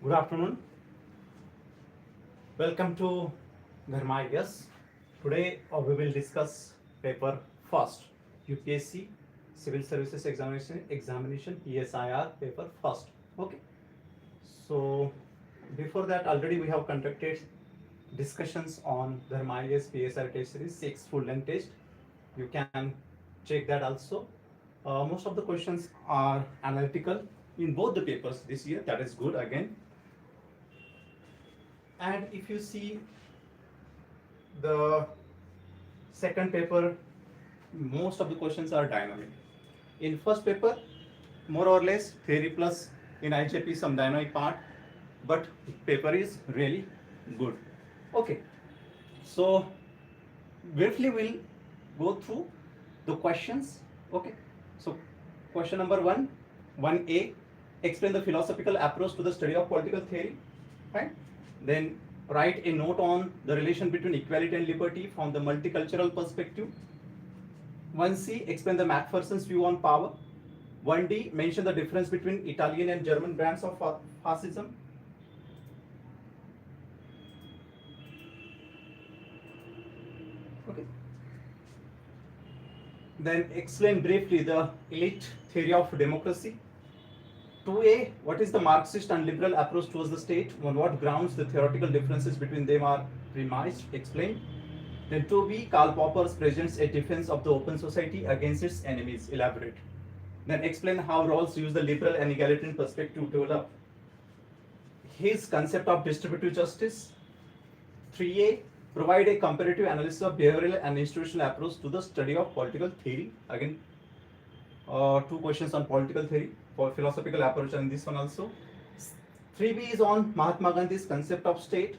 Good afternoon. Welcome to DHARMA IAS. Today we will discuss paper first UPSC Civil Services Examination PSIR paper first. Okay. So before that, already we have conducted discussions on DHARMA IAS PSIR test series 6 full length test. You can check that also. Most of the questions are analytical in both the papers this year. That is good again. And if you see the second paper, most of the questions are dynamic. In first paper, more or less theory plus in IJP some dynamic part, but paper is really good. Okay, so briefly we'll go through the questions. Okay, so question number 1A, explain the philosophical approach to the study of political theory. Right? Then write a note on the relation between equality and liberty from the multicultural perspective. 1C, explain the Macpherson's view on power. 1D, mention the difference between Italian and German brands of fascism. Okay. Then explain briefly the elite theory of democracy. 2A, what is the Marxist and liberal approach towards the state? On what grounds the theoretical differences between them are premised? Explain. Then 2B, Karl Popper presents a defense of the open society against its enemies. Elaborate. Then explain how Rawls used the liberal and egalitarian perspective to develop his concept of distributive justice. 3A, provide a comparative analysis of behavioral and institutional approach to the study of political theory. Again, two questions on political theory for philosophical approach, and this one also. 3B is on Mahatma Gandhi's concept of state.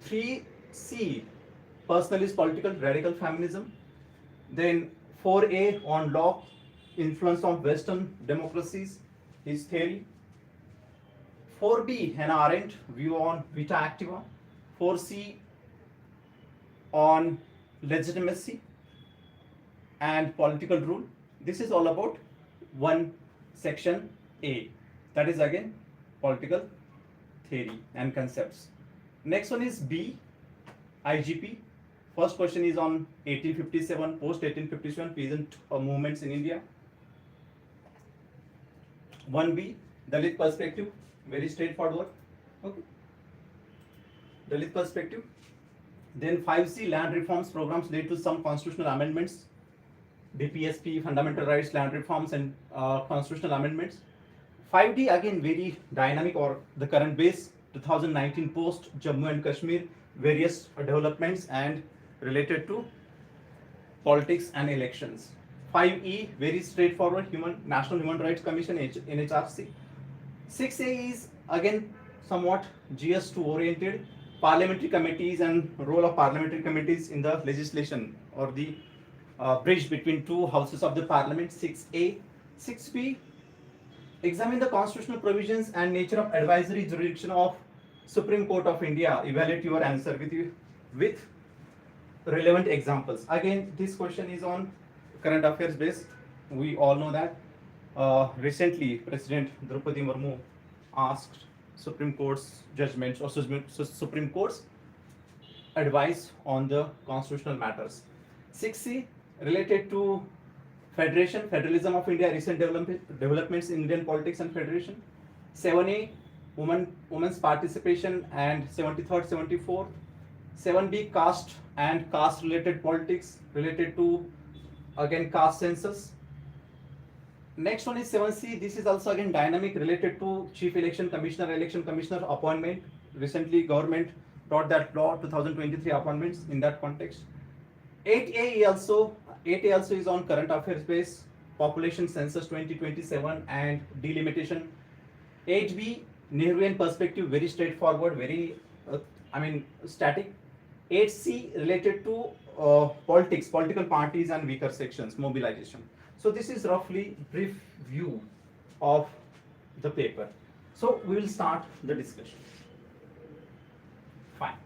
3C, personalist political radical feminism. Then 4A on Locke, influence of Western democracies, his theory. 4B, Hannah Arendt, view on vita activa. 4C on legitimacy and political rule. This is all about one section A, that is again political theory and concepts. Next one is B, IGP. First question is on 1857, post 1857 peasant movements in India. 1B, Dalit perspective, very straightforward. Okay, Dalit perspective. Then 5C, land reforms programs led to some constitutional amendments. DPSP, fundamental rights, land reforms, and constitutional amendments. 5D, again very dynamic, or the current base 2019 post Jammu and Kashmir, various developments and related to politics and elections. 5E, very straightforward, National Human Rights Commission, NHRC. 6A is again somewhat GS2 oriented, parliamentary committees and role of parliamentary committees in the legislation or the bridge between two houses of the parliament. 6A. 6B, examine the constitutional provisions and nature of advisory jurisdiction of Supreme Court of India. Evaluate your answer with relevant examples. Again, this question is on current affairs base. We all know that recently President Draupadi Murmu asked Supreme Court's judgments or Supreme Court's advice on the constitutional matters. 6C, related to federalism of India, recent developments in Indian politics and federation. 7A, women's participation and 73rd, 74th. 7B, caste and caste related politics related to again caste census. Next one is 7C. This is also again dynamic, related to chief election commissioner appointment. Recently government brought that law 2023 appointments in that context. 8A also is on current affairs base, population census 2027 and delimitation. 8B, Nehruvian perspective, very straightforward, very static. 8C, related to political parties and weaker sections, mobilization. So this is roughly brief view of the paper. So we will start the discussion. Fine.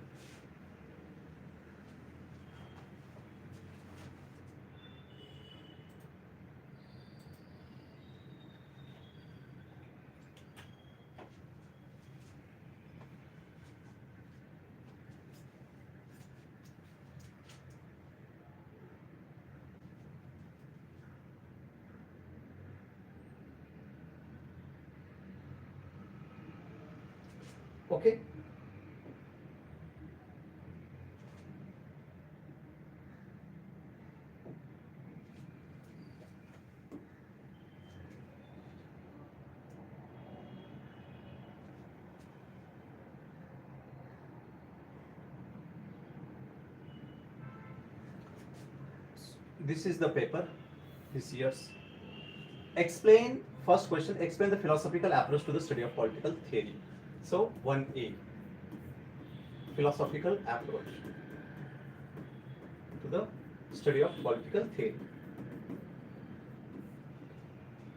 Okay. This is the paper, this year's. Explain, first question, explain the philosophical approach to the study of political theory. So 1A, philosophical approach to the study of political theory.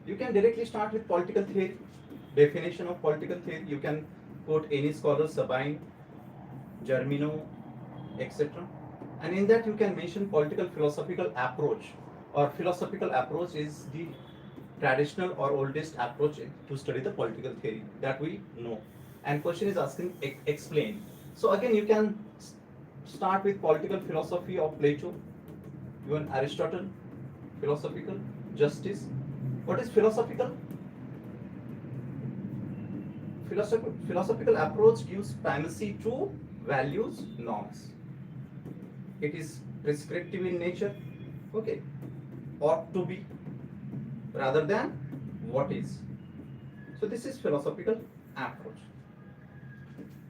You can directly start with political theory, definition of political theory. You can quote any scholar, Sabine, Germino, etc. And in that you can mention political philosophical approach, or philosophical approach is the traditional or oldest approach to study the political theory that we know. And question is asking explain. So again you can start with political philosophy of Plato, even Aristotle, philosophical justice. What is philosophical? Philosophical approach gives primacy to values, norms. It is prescriptive in nature, okay, ought to be, rather than what is. So this is philosophical approach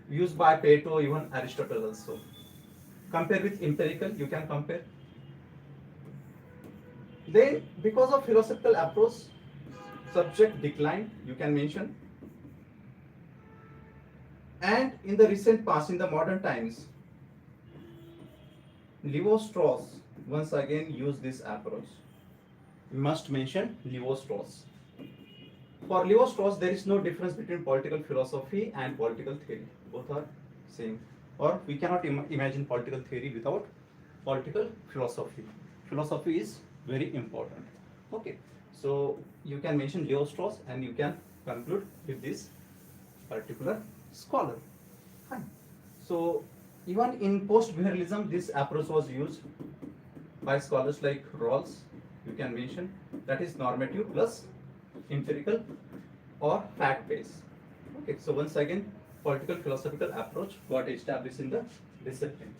used by Plato, even Aristotle also. Compare with empirical, you can compare. Then because of philosophical approach, subject decline, you can mention. And in the recent past, in the modern times, Lévi-Strauss once again used this approach. We must mention Lévi-Strauss. For Lévi-Strauss, there is no difference between political philosophy and political theory. Both are same. Or we cannot imagine political theory without political philosophy. Philosophy is very important. Okay. So you can mention Lévi-Strauss and you can conclude with this particular scholar. Fine. So even in post-behavioralism, this approach was used by scholars like Rawls. You can mention that is normative plus empirical or fact-based. Okay, so once again, political philosophical approach got established in the discipline.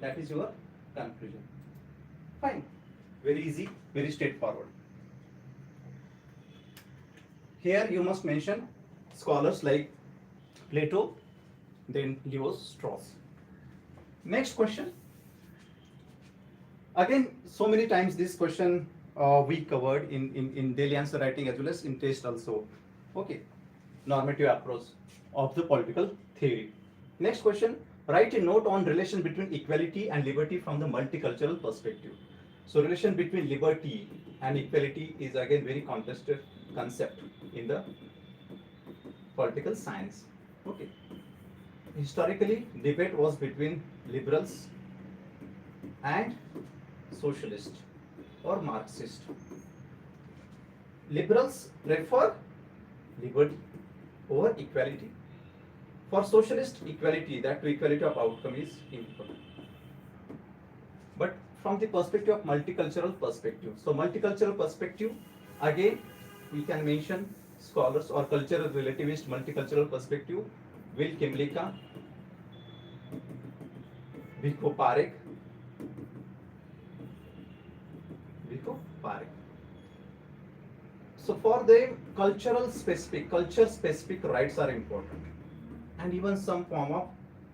That is your conclusion. Fine, very easy, very straightforward. Here you must mention scholars like Plato, then Lévi-Strauss. Next question. Again, so many times this question we covered in daily answer writing as well as in test also. Okay, normative approach of the political theory. Next question, write a note on relation between equality and liberty from the multicultural perspective. So relation between liberty and equality is again very contested concept in the political science. Okay. Historically, debate was between liberals and socialist or Marxist. Liberals prefer liberty over equality. For socialist, equality, that equality of outcome is important. But from the perspective of multicultural perspective, so multicultural perspective, again we can mention scholars or cultural relativist multicultural perspective, Will Kimlicka, Vico Parekh. So for them, culture specific rights are important, and even some form of,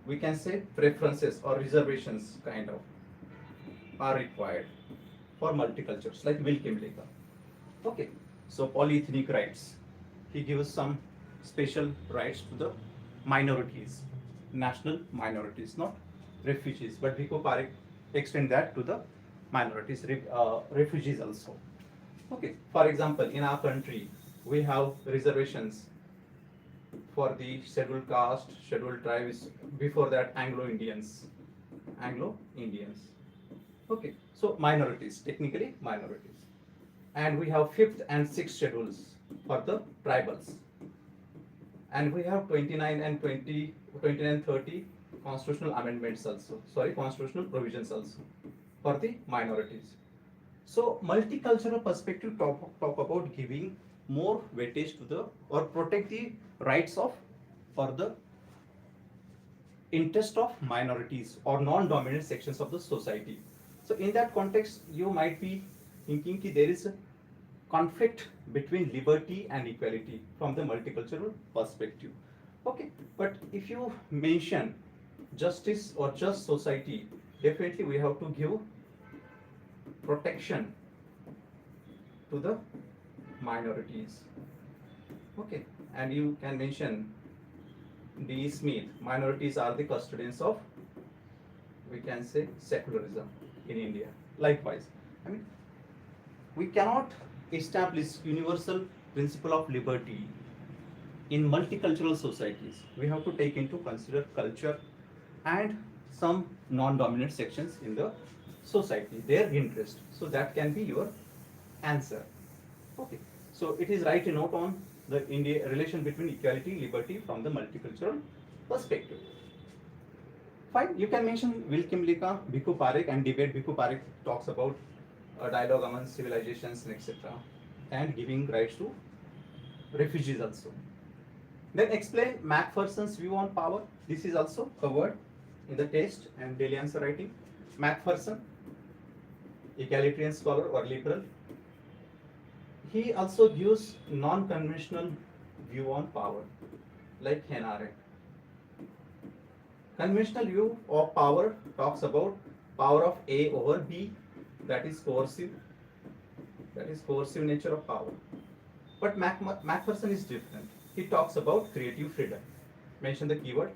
we can say, preferences or reservations kind of are required for multicultures like Will Kimlicka. Okay, so polyethnic rights, he gives some special rights to the minorities, national minorities, not refugees, but Vico Parekh extend that to the minorities, refugees also. Okay, for example, in our country, we have reservations for the scheduled caste, scheduled tribes, before that Anglo-Indians. Okay, so minorities, technically minorities. And we have 5th and 6th schedules for the tribals. And we have 29 and 30 constitutional amendments also, constitutional provisions also for the minorities. So multicultural perspective talk about giving more weightage to the, or protect the rights of, for the interest of minorities or non-dominant sections of the society. So in that context, you might be thinking that there is a conflict between liberty and equality from the multicultural perspective. Okay, but if you mention justice or just society, definitely we have to give protection to the minorities. Okay, and you can mention D. Smith, minorities are the custodians of, we can say, secularism in India. Likewise, I mean, we cannot establish universal principle of liberty in multicultural societies. We have to take into consider culture and some non-dominant sections in the society, their interest. So that can be your answer. Okay, so it is right note on the India relation between equality, liberty from the multicultural perspective. Fine, you can mention Wilkimlika, Bhikkhu Parekh, and debate. Bhikkhu Parekh talks about a dialogue among civilizations and etc. and giving rights to refugees also. Then explain Macpherson's view on power. This is also covered in the test and daily answer writing. Macpherson, egalitarian scholar or liberal. He also gives non-conventional view on power, like Hannah Arendt. Conventional view of power talks about power of A over B, that is coercive nature of power. But Macpherson is different. He talks about creative freedom. Mention the keyword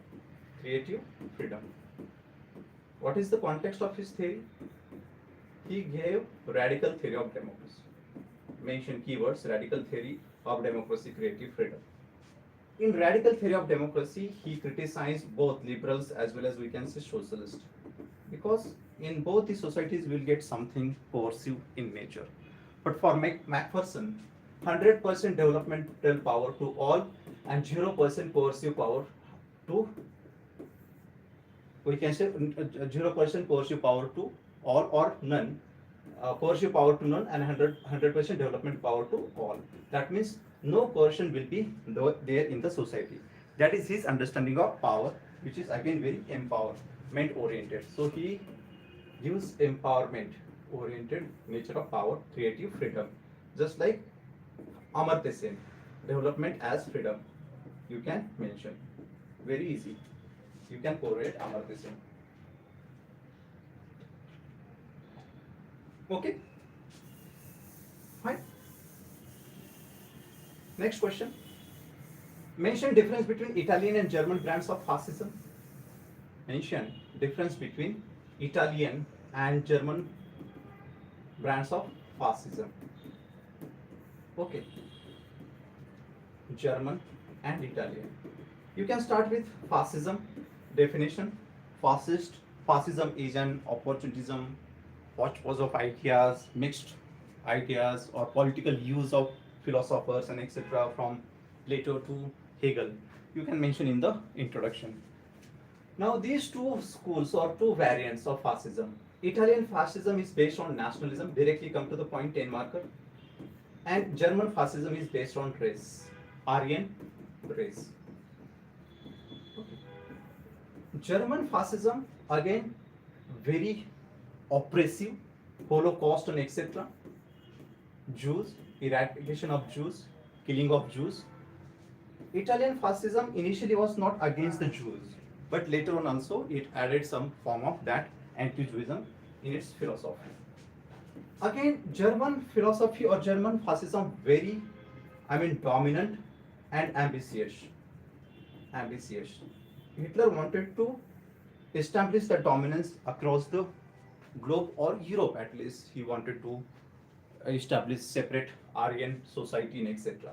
creative freedom. What is the context of his theory? He gave radical theory of democracy. Mention keywords radical theory of democracy, creative freedom. In radical theory of democracy, he criticized both liberals as well as, we can say, socialists, because in both the societies we will get something coercive in nature. But for Macpherson, 100% developmental power to all and 0% coercive power to, we can say, 0% coercive power to all or none, coercive power to none, and 100% development power to all. That means no coercion will be there in the society. That is his understanding of power, which is again very empowerment oriented. So he gives empowerment oriented nature of power, creative freedom, just like Amartya Sen, development as freedom. You can mention very easy. You can correlate Amartya Sen. Okay, fine. Next question. Mention difference between Italian and German brands of fascism. Mention difference between Italian and German brands of fascism. Okay. German and Italian. You can start with fascism. Definition. Fascism is an opportunism, hodgepodge of ideas, mixed ideas, or political use of philosophers and etc. from Plato to Hegel. You can mention in the introduction. Now these two schools or two variants of fascism. Italian fascism is based on nationalism, directly come to the point, 10 marker. And German fascism is based on race, Aryan race. Okay. German fascism, again, very oppressive, Holocaust and etc. Jews, eradication of Jews, killing of Jews. Italian fascism initially was not against the Jews, but later on also it added some form of that anti-Judaism in its philosophy. Again, German philosophy or German fascism very, dominant and ambitious. Hitler wanted to establish the dominance across the globe, or Europe at least. He wanted to establish separate Aryan society and etc.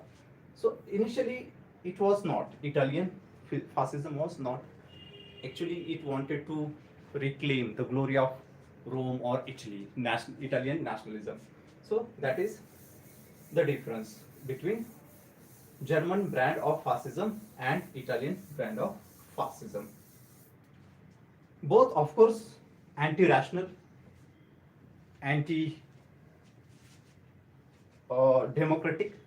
So initially it was not, Italian fascism was not. Actually it wanted to reclaim the glory of Rome or Italy, Italian nationalism. So that is the difference between German brand of fascism and Italian brand of fascism. Both, of course, anti-rational, anti-democratic,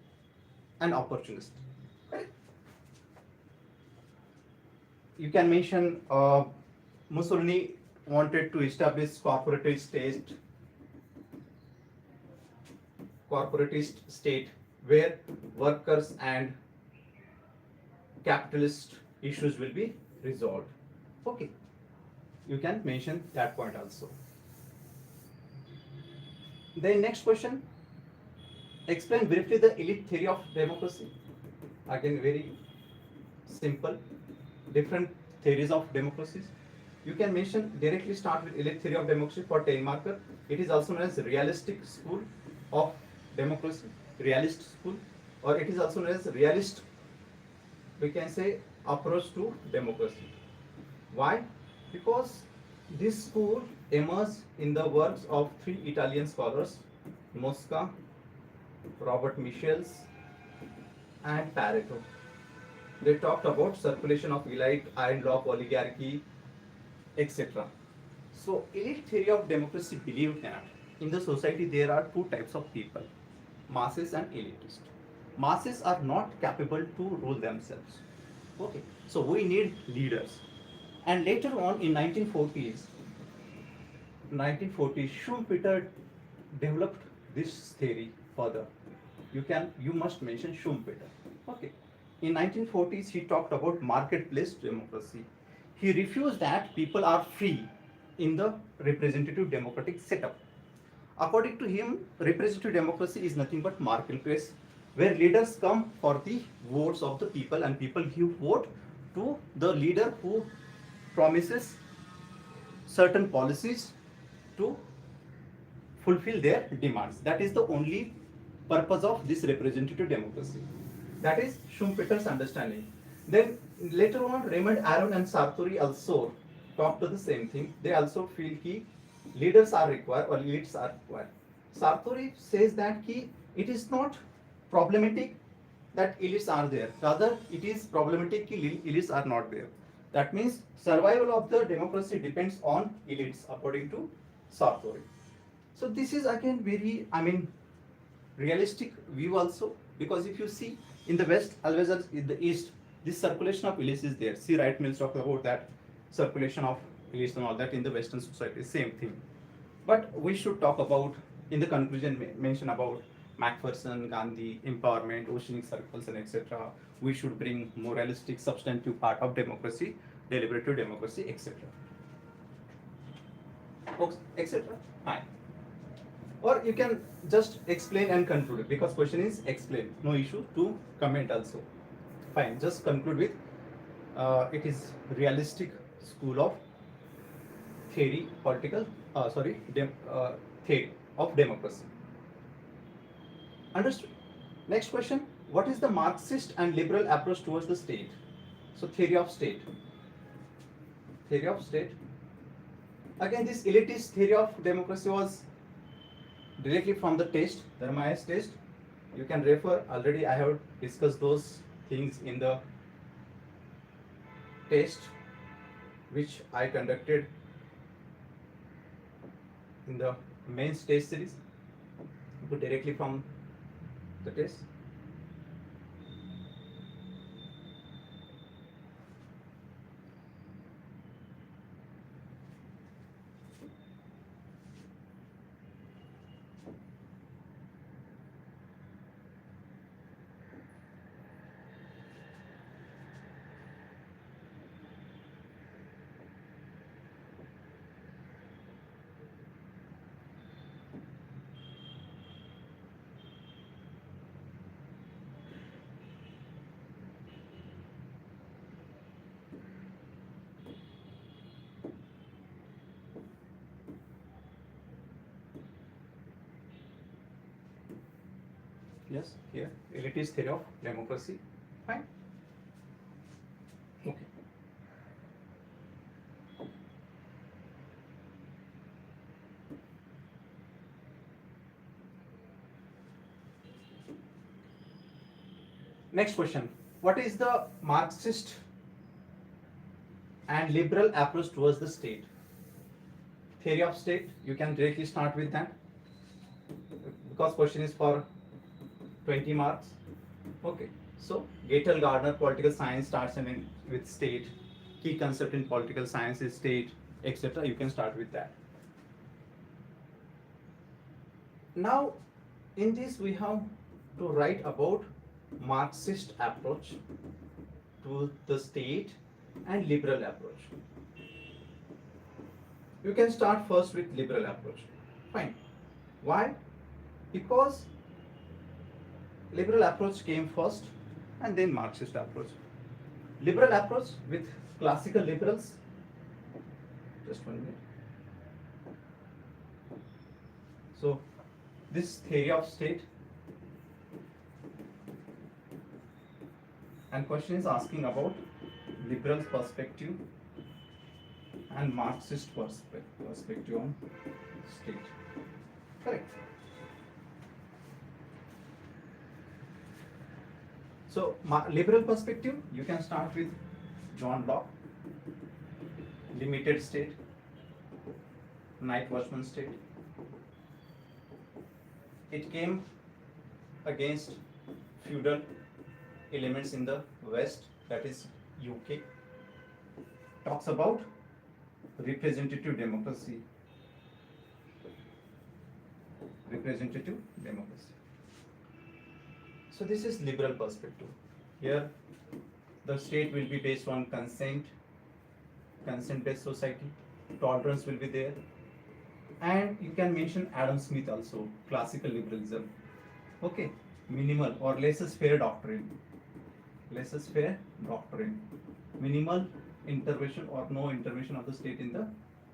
and opportunist. you can mention Mussolini wanted to establish corporatist state where workers and capitalist issues will be resolved. Okay, you can mention that point also. Then next question, explain briefly the elite theory of democracy. Again, very simple, different theories of democracies. You can mention, directly start with elite theory of democracy for 10 marker. It is also known as realistic school of democracy, realist school, or it is also known as realist, we can say, approach to democracy. Why? Because this school emerged in the works of three Italian scholars, Mosca, Robert Michels, and Pareto. They talked about circulation of elite, iron block oligarchy, etc. So, elite theory of democracy believed that in the society there are two types of people, masses and elitists. Masses are not capable to rule themselves. Okay, so we need leaders. And later on in 1940s, Schumpeter developed this theory further. You must mention Schumpeter. Okay. In 1940s, he talked about marketplace democracy. He refused that people are free in the representative democratic setup. According to him, representative democracy is nothing but marketplace where leaders come for the votes of the people and people give vote to the leader who promises certain policies to fulfill their demands. That is the only purpose of this representative democracy. That is Schumpeter's understanding. Then later on, Raymond Aron and Sartori also talk to the same thing. They also feel that leaders are required or elites are required. Sartori says that it is not problematic that elites are there. Rather, it is problematic that elites are not there. That means survival of the democracy depends on elites, according to Sartori. So this is again very, realistic view also, because if you see in the West as well as in the East, this circulation of elites is there. See, Wright Mills talked about that circulation of elites and all that in the Western society, same thing. But we should talk about, in the conclusion, mention about Macpherson, Gandhi, empowerment, oceanic circles, and etc. We should bring moralistic, substantive part of democracy, deliberative democracy, etc. Etc. Fine. Or you can just explain and conclude it, because question is explain, no issue to comment also. Fine, just conclude with it is realistic school of theory, theory of democracy. Understood? Next question, what is the Marxist and liberal approach towards the state? So theory of state. Theory of state. Again, this elitist theory of democracy was directly from the test, DHARMA IAS test. You can refer, already I have discussed those things in the test which I conducted in the mains test series. Directly from the test. Yes, here elitist theory of democracy. Fine. Okay. Next question. What is the Marxist and liberal approach towards the state? Theory of state, you can directly start with that, because question is for 20 marks. Okay, so Gatel Gardner political science starts with state. key concept in political science is state, etc. You can start with that. Now, in this we have to write about Marxist approach to the state and liberal approach. You can start first with liberal approach. Fine. Why? Because liberal approach came first and then Marxist approach. Liberal approach with classical liberals. Just 1 minute. So, this theory of state, and question is asking about liberal perspective and Marxist perspective on state. Correct. So, liberal perspective, you can start with John Locke, limited state, night watchman state. It came against feudal elements in the West, that is UK. Talks about representative democracy. Representative democracy. So this is liberal perspective. Here the state will be based on consent-based society, tolerance will be there. And you can mention Adam Smith also, classical liberalism. Okay, minimal or laissez-faire doctrine. Laissez-faire doctrine. Minimal intervention or no intervention of the state in the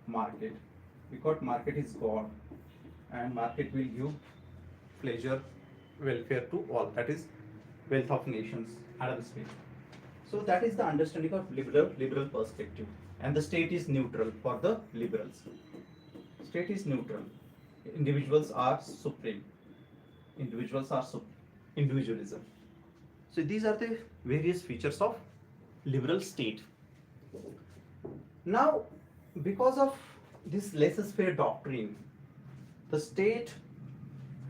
market. Because market is God and market will give pleasure, welfare to all. That is wealth of nations, Adam Smith. So that is the understanding of liberal perspective. And the state is neutral for the liberals. State is neutral. Individuals are supreme. Individuals are individualism. So these are the various features of liberal state. Now, because of this laissez-faire doctrine, the state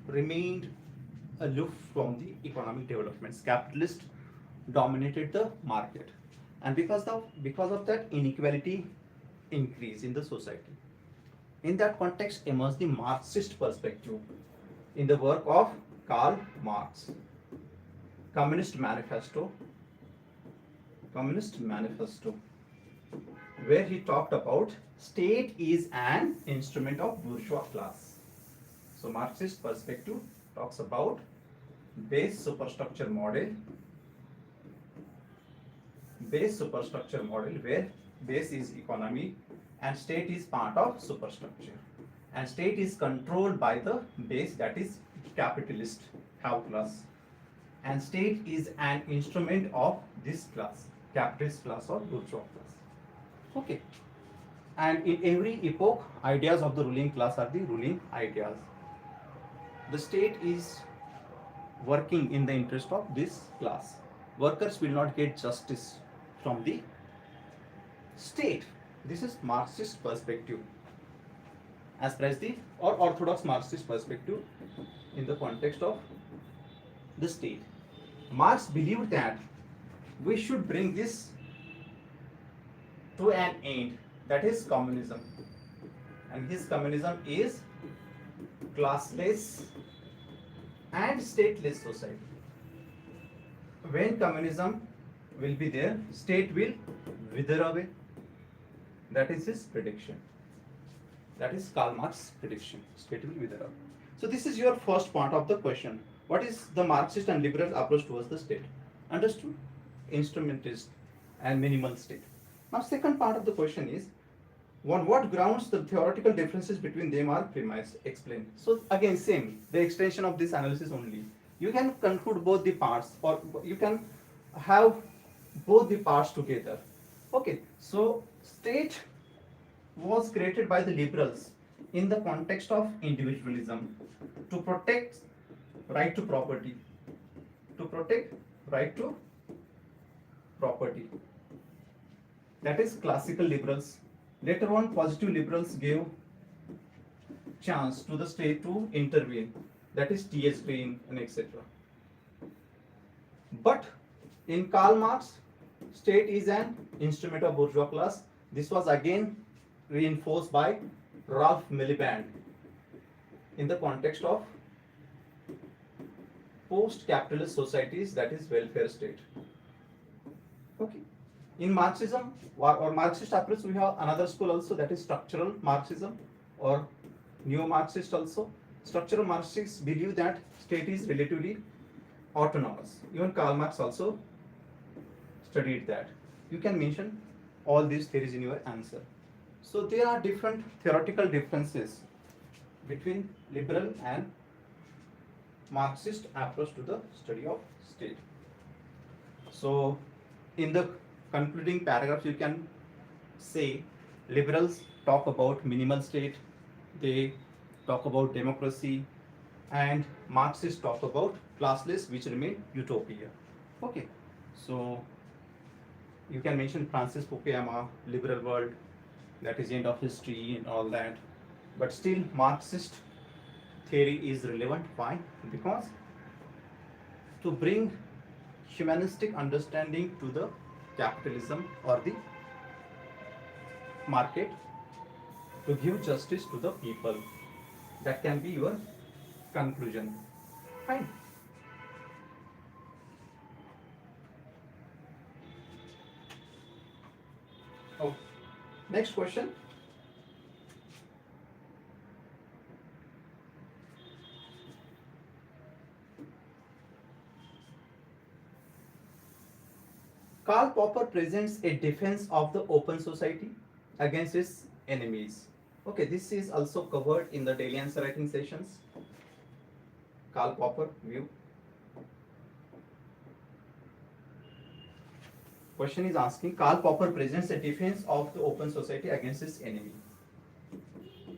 remained aloof from the economic developments. Capitalist dominated the market, and because of that, inequality increased in the society. In that context emerged the Marxist perspective in the work of Karl Marx. Communist Manifesto, where he talked about state is an instrument of bourgeois class. So Marxist perspective talks about base superstructure model where base is economy and state is part of superstructure, and state is controlled by the base, that is capitalist have class, and state is an instrument of this class, capitalist class or bourgeois class. Okay, and in every epoch ideas of the ruling class are the ruling ideas. The state is working in the interest of this class. Workers will not get justice from the state. This is Marxist perspective as far as the orthodox Marxist perspective in the context of the state. Marx believed that we should bring this to an end, that is communism, and his communism is classless and stateless society. When communism will be there, state will wither away. That is his prediction. That is Karl Marx's prediction. State will wither away. So this is your first part of the question. What is the Marxist and liberal approach towards the state? Understood? Instrumentalist and minimal state. Now second part of the question is, on what grounds the theoretical differences between them are premised? Explain. So again same, the extension of this analysis only. You can conclude both the parts, or you can have both the parts together. Okay, so state was created by the liberals in the context of individualism to protect right to property. That is classical liberals. Later on, positive liberals gave chance to the state to intervene. That is T.S. Green and etc. But in Karl Marx, state is an instrument of bourgeois class. This was again reinforced by Ralph Miliband in the context of post-capitalist societies, that is welfare state. Okay. In Marxism or Marxist approach, we have another school also, that is structural Marxism or neo-Marxist also. Structural Marxists believe that state is relatively autonomous. Even Karl Marx also studied that. You can mention all these theories in your answer. So there are different theoretical differences between liberal and Marxist approach to the study of state. So in the concluding paragraphs, you can say liberals talk about minimal state, they talk about democracy, and Marxists talk about classless, which remain utopia. Okay, so you can mention Francis Fukuyama, liberal world, that is end of history and all that, but still Marxist theory is relevant. Why? Because to bring humanistic understanding to the capitalism or the market, to give justice to the people. That can be your conclusion. Fine. Oh, next question. Karl Popper presents a defense of the open society against its enemies. Okay, this is also covered in the daily answer writing sessions. Karl Popper view. Question is asking, Karl Popper presents a defense of the open society against its enemy.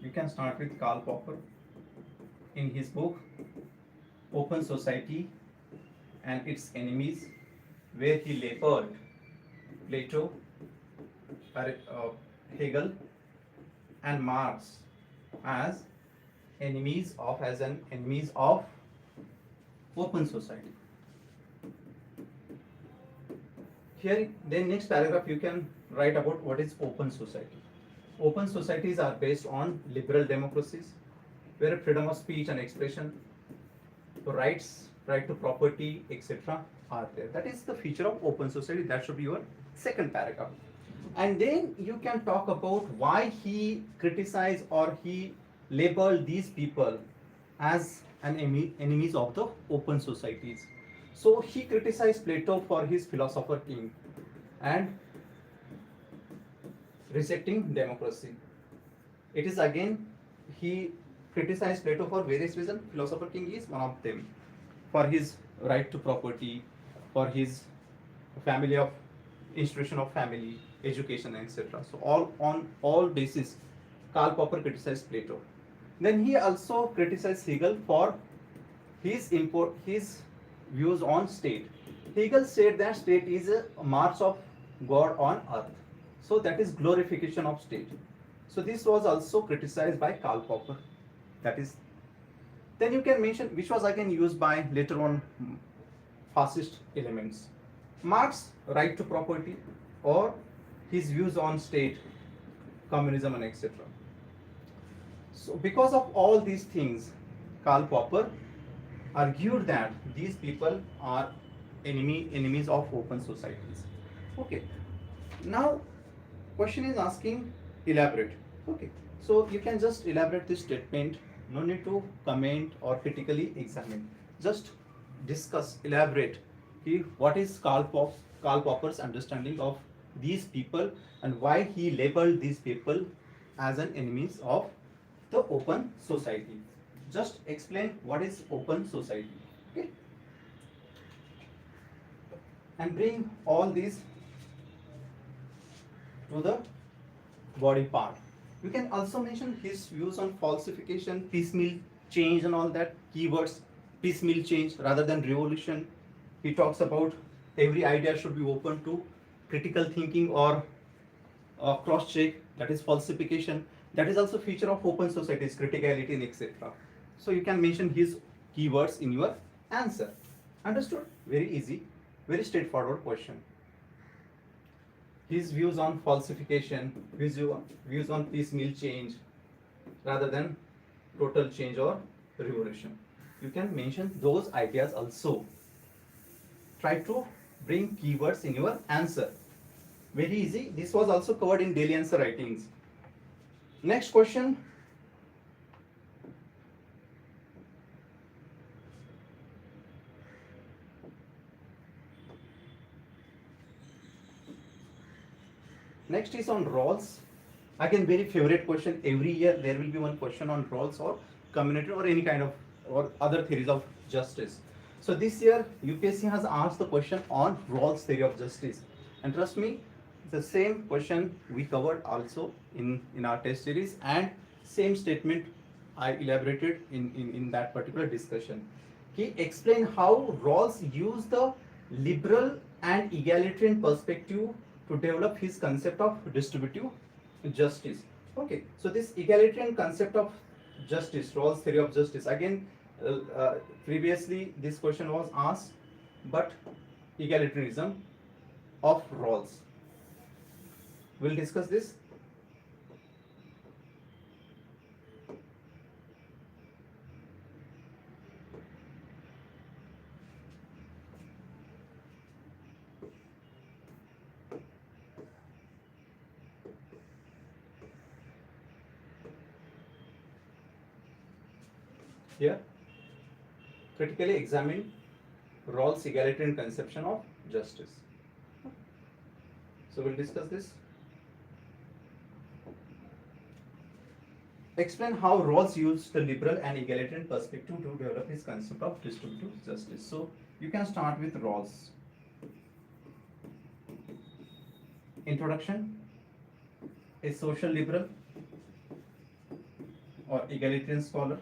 You can start with Karl Popper in his book Open Society and Its Enemies, where he labeled Plato, Hegel and Marx as enemies of open society. Here, then next paragraph you can write about what is open society. Open societies are based on liberal democracies, where freedom of speech and expression, rights, right to property, etc. are there. That is the feature of open society. That should be your second paragraph. And then you can talk about why he criticized or he labeled these people as an enemies of the open societies. So he criticized Plato for his philosopher king and rejecting democracy. It is again, he criticized Plato for various reasons. Philosopher king is one of them. For his right to property, for his family of institution of family, education, etc. So all basis, Karl Popper criticized Plato. Then he also criticized Hegel for his views on state. Hegel said that state is a march of God on earth. So that is glorification of state. So this was also criticized by Karl Popper. That is. Then you can mention, which was again used by later on fascist elements. Marx' right to property or his views on state, communism and etc. So because of all these things, Karl Popper argued that these people are enemies of open societies. Okay. Now question is asking elaborate. Okay. So you can just elaborate this statement. No need to comment or critically examine. Just discuss, elaborate. What is Karl Popper's understanding of these people and why he labeled these people as an enemies of the open society. Just explain what is open society. Okay? And bring all these to the body part. You can also mention his views on falsification, piecemeal change and all that, keywords, piecemeal change rather than revolution. He talks about every idea should be open to critical thinking or cross-check, that is falsification. That is also feature of open societies, criticality and etc. So you can mention his keywords in your answer. Understood? Very easy, very straightforward question. his views on falsification, views on piecemeal change rather than total change or revolution. You can mention those ideas also. Try to bring keywords in your answer. Very easy. This was also covered in daily answer writings. Next question. Next is on roles. Again, very favorite question. Every year there will be one question on roles or community or any kind of or other theories of justice. So this year UPSC has asked the question on roles theory of justice, and trust me, the same question we covered also in our test series, and same statement I elaborated in that particular discussion. He explained how Rawls used the liberal and egalitarian perspective to develop his concept of distributive justice. Okay, so this egalitarian concept of justice, Rawls theory of justice, again previously this question was asked, but egalitarianism of Rawls. We'll discuss this. Here, critically examine Rawls' egalitarian conception of justice. So we'll discuss this. Explain how Rawls used the liberal and egalitarian perspective to develop his concept of distributive justice. So you can start with Rawls. Introduction. A social liberal or egalitarian scholar,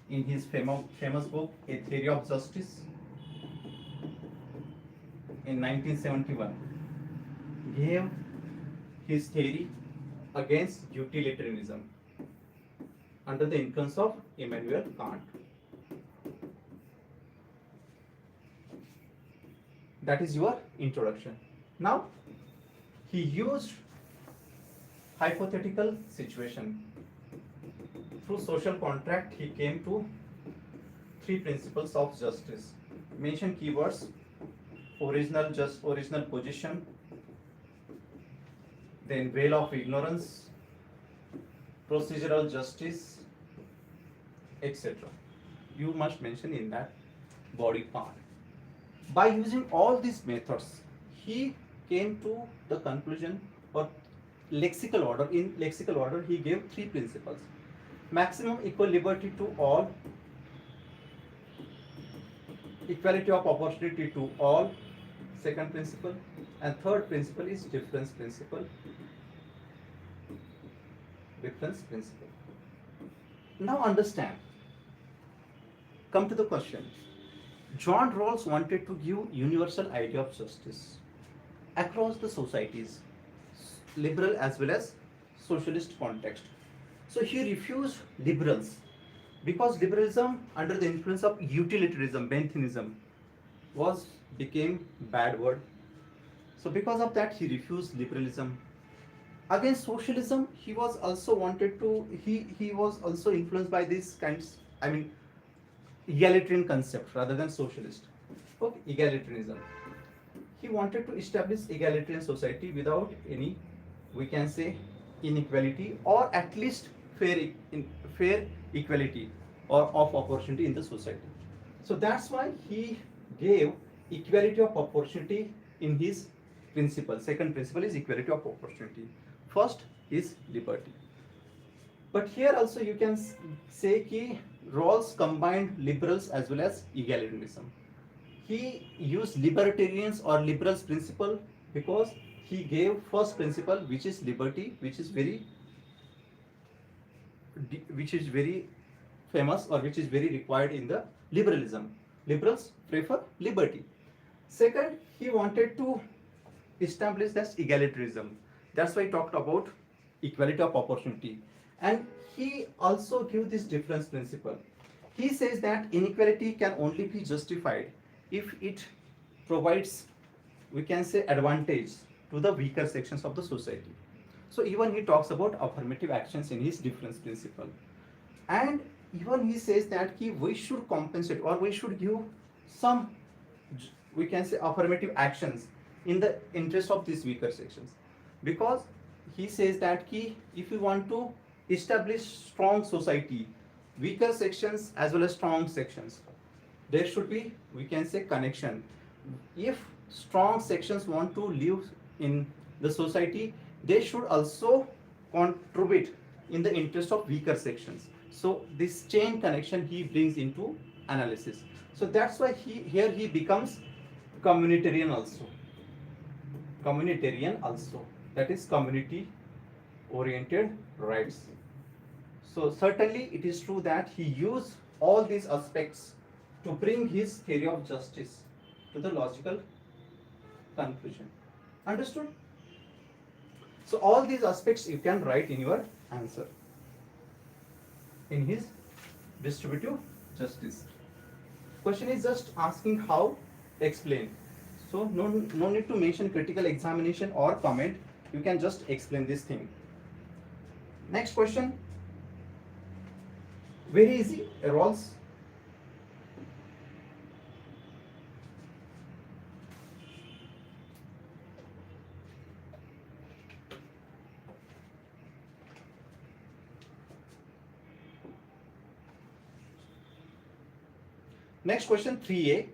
in his famous book A Theory of Justice in 1971, gave his theory against utilitarianism under the influence of Immanuel Kant. That is your introduction. Now, he used hypothetical situation. Through social contract, he came to 3 principles of justice. Mention keywords: original position, then veil of ignorance, procedural justice, etc. You must mention in that body part. By using all these methods, he came to the conclusion, or lexical order. In lexical order, he gave 3 principles: maximum equal liberty to all, equality of opportunity to all, second principle, and third principle is difference principle. Difference principle. Now understand. Come to the question. John Rawls wanted to give universal idea of justice across the societies, liberal as well as socialist context. So he refused liberals because liberalism under the influence of utilitarianism, Benthamism, became bad word. So because of that, he refused liberalism. Against socialism, he was also influenced by these kinds, egalitarian concept rather than socialist. Okay, egalitarianism. He wanted to establish egalitarian society without any, we can say, inequality, or at least fair equality or of opportunity in the society. So that's why he gave equality of opportunity in his principle. Second principle is equality of opportunity. First is liberty. But here also you can say कि Rawls combined liberals as well as egalitarianism. He used libertarians or liberals principle because he gave first principle, which is liberty, which is very famous, or which is very required in the liberalism. Liberals prefer liberty. Second, he wanted to establish that egalitarianism. That's why he talked about equality of opportunity. And he also gave this difference principle. He says that inequality can only be justified if it provides, we can say, advantage to the weaker sections of the society. So even he talks about affirmative actions in his difference principle, and even he says that we should compensate or we should give some, we can say, affirmative actions in the interest of these weaker sections, because he says that if you want to establish strong society, weaker sections as well as strong sections, there should be, we can say, connection. If strong sections want to live in the society, they should also contribute in the interest of weaker sections. So this chain connection he brings into analysis. So that's why here he becomes communitarian also. Communitarian also, that is community oriented rights. So certainly it is true that he used all these aspects to bring his theory of justice to the logical conclusion. Understood? So all these aspects you can write in your answer in his distributive justice. Question is just asking how, explain. So no need to mention critical examination or comment. You can just explain this thing. Next question. Very easy, Rolls. Next question, 3A.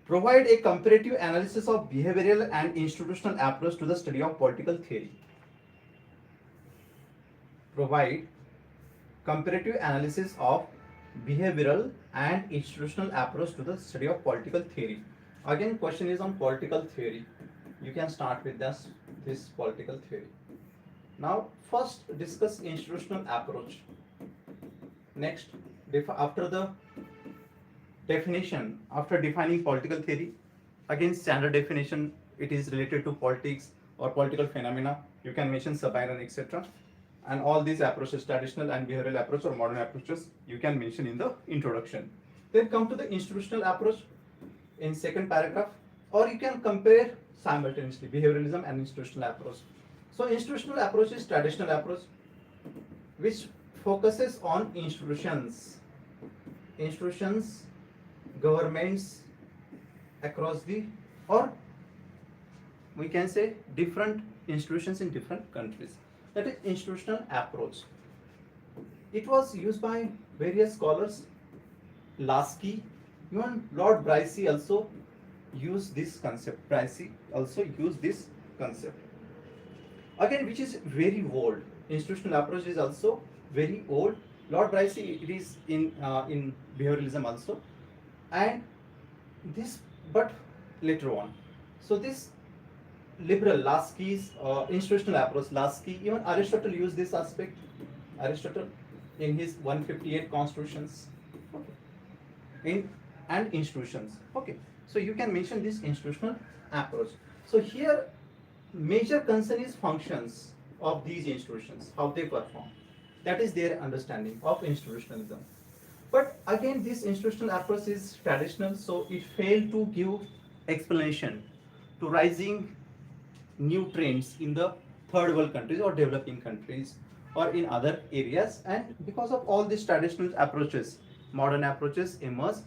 Provide a comparative analysis of behavioral and institutional approach to the study of political theory. Provide comparative analysis of behavioral and institutional approach to the study of political theory. Again, question is on political theory. You can start with this political theory. Now, first discuss institutional approach. Next, after the definition, after defining political theory, again standard definition, it is related to politics or political phenomena. You can mention suburban, etc. And all these approaches, traditional and behavioral approach or modern approaches, you can mention in the introduction. Then come to the institutional approach in second paragraph, or you can compare simultaneously behavioralism and institutional approach. So institutional approach is traditional approach which focuses on institutions, governments across the, or we can say different institutions in different countries. That is institutional approach. It was used by various scholars. Lasky, even Lord Bryce also used this concept. Bryce also used this concept. Again, which is very old. Institutional approach is also very old. Lord Bryce, it is in behavioralism also, and this, but later on. So this liberal Lasky's institutional approach, Lasky, even Aristotle used this aspect. Aristotle in his 158 constitutions, okay, and institutions. Okay, so you can mention this institutional approach. So here major concern is functions of these institutions, how they perform. That is their understanding of institutionalism. But again, this institutional approach is traditional, so it failed to give explanation to rising new trends in the third world countries or developing countries or in other areas. And because of all these traditional approaches, modern approaches emerged,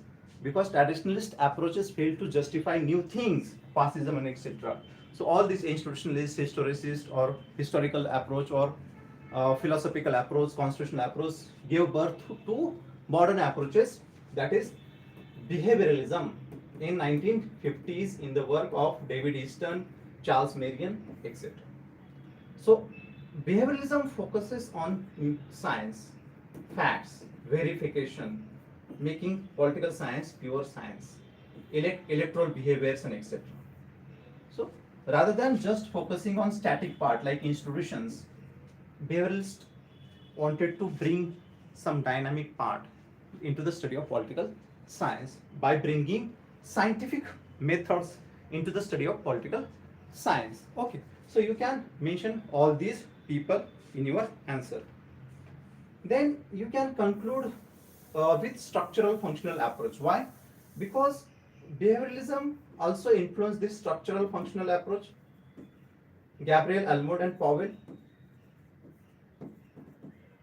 because traditionalist approaches failed to justify new things, fascism and etc. So all these institutionalist, historicist or historical approach or philosophical approach, constitutional approach gave birth to modern approaches, that is behavioralism in 1950s in the work of David Easton, Charles Marion, etc. So behavioralism focuses on science, facts, verification, making political science pure science, electoral behaviors and etc. So rather than just focusing on static part like institutions, behavioralists wanted to bring some dynamic part into the study of political science by bringing scientific methods into the study of political science. Okay, so you can mention all these people in your answer. Then you can conclude with structural functional approach. Why? Because behavioralism also influenced this structural functional approach. Gabriel, Almond and Powell.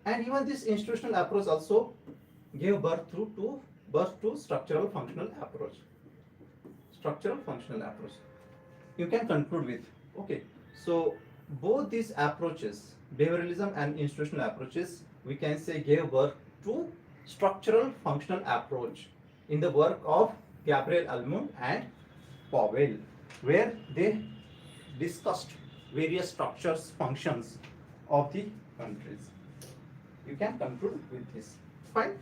And even this institutional approach also gave birth to structural functional approach. Structural functional approach. You can conclude with, okay, so both these approaches, behavioralism and institutional approaches, we can say gave birth to structural functional approach in the work of Gabriel Almond and Powell, where they discussed various structures, functions of the countries. You can conclude with this. Fine.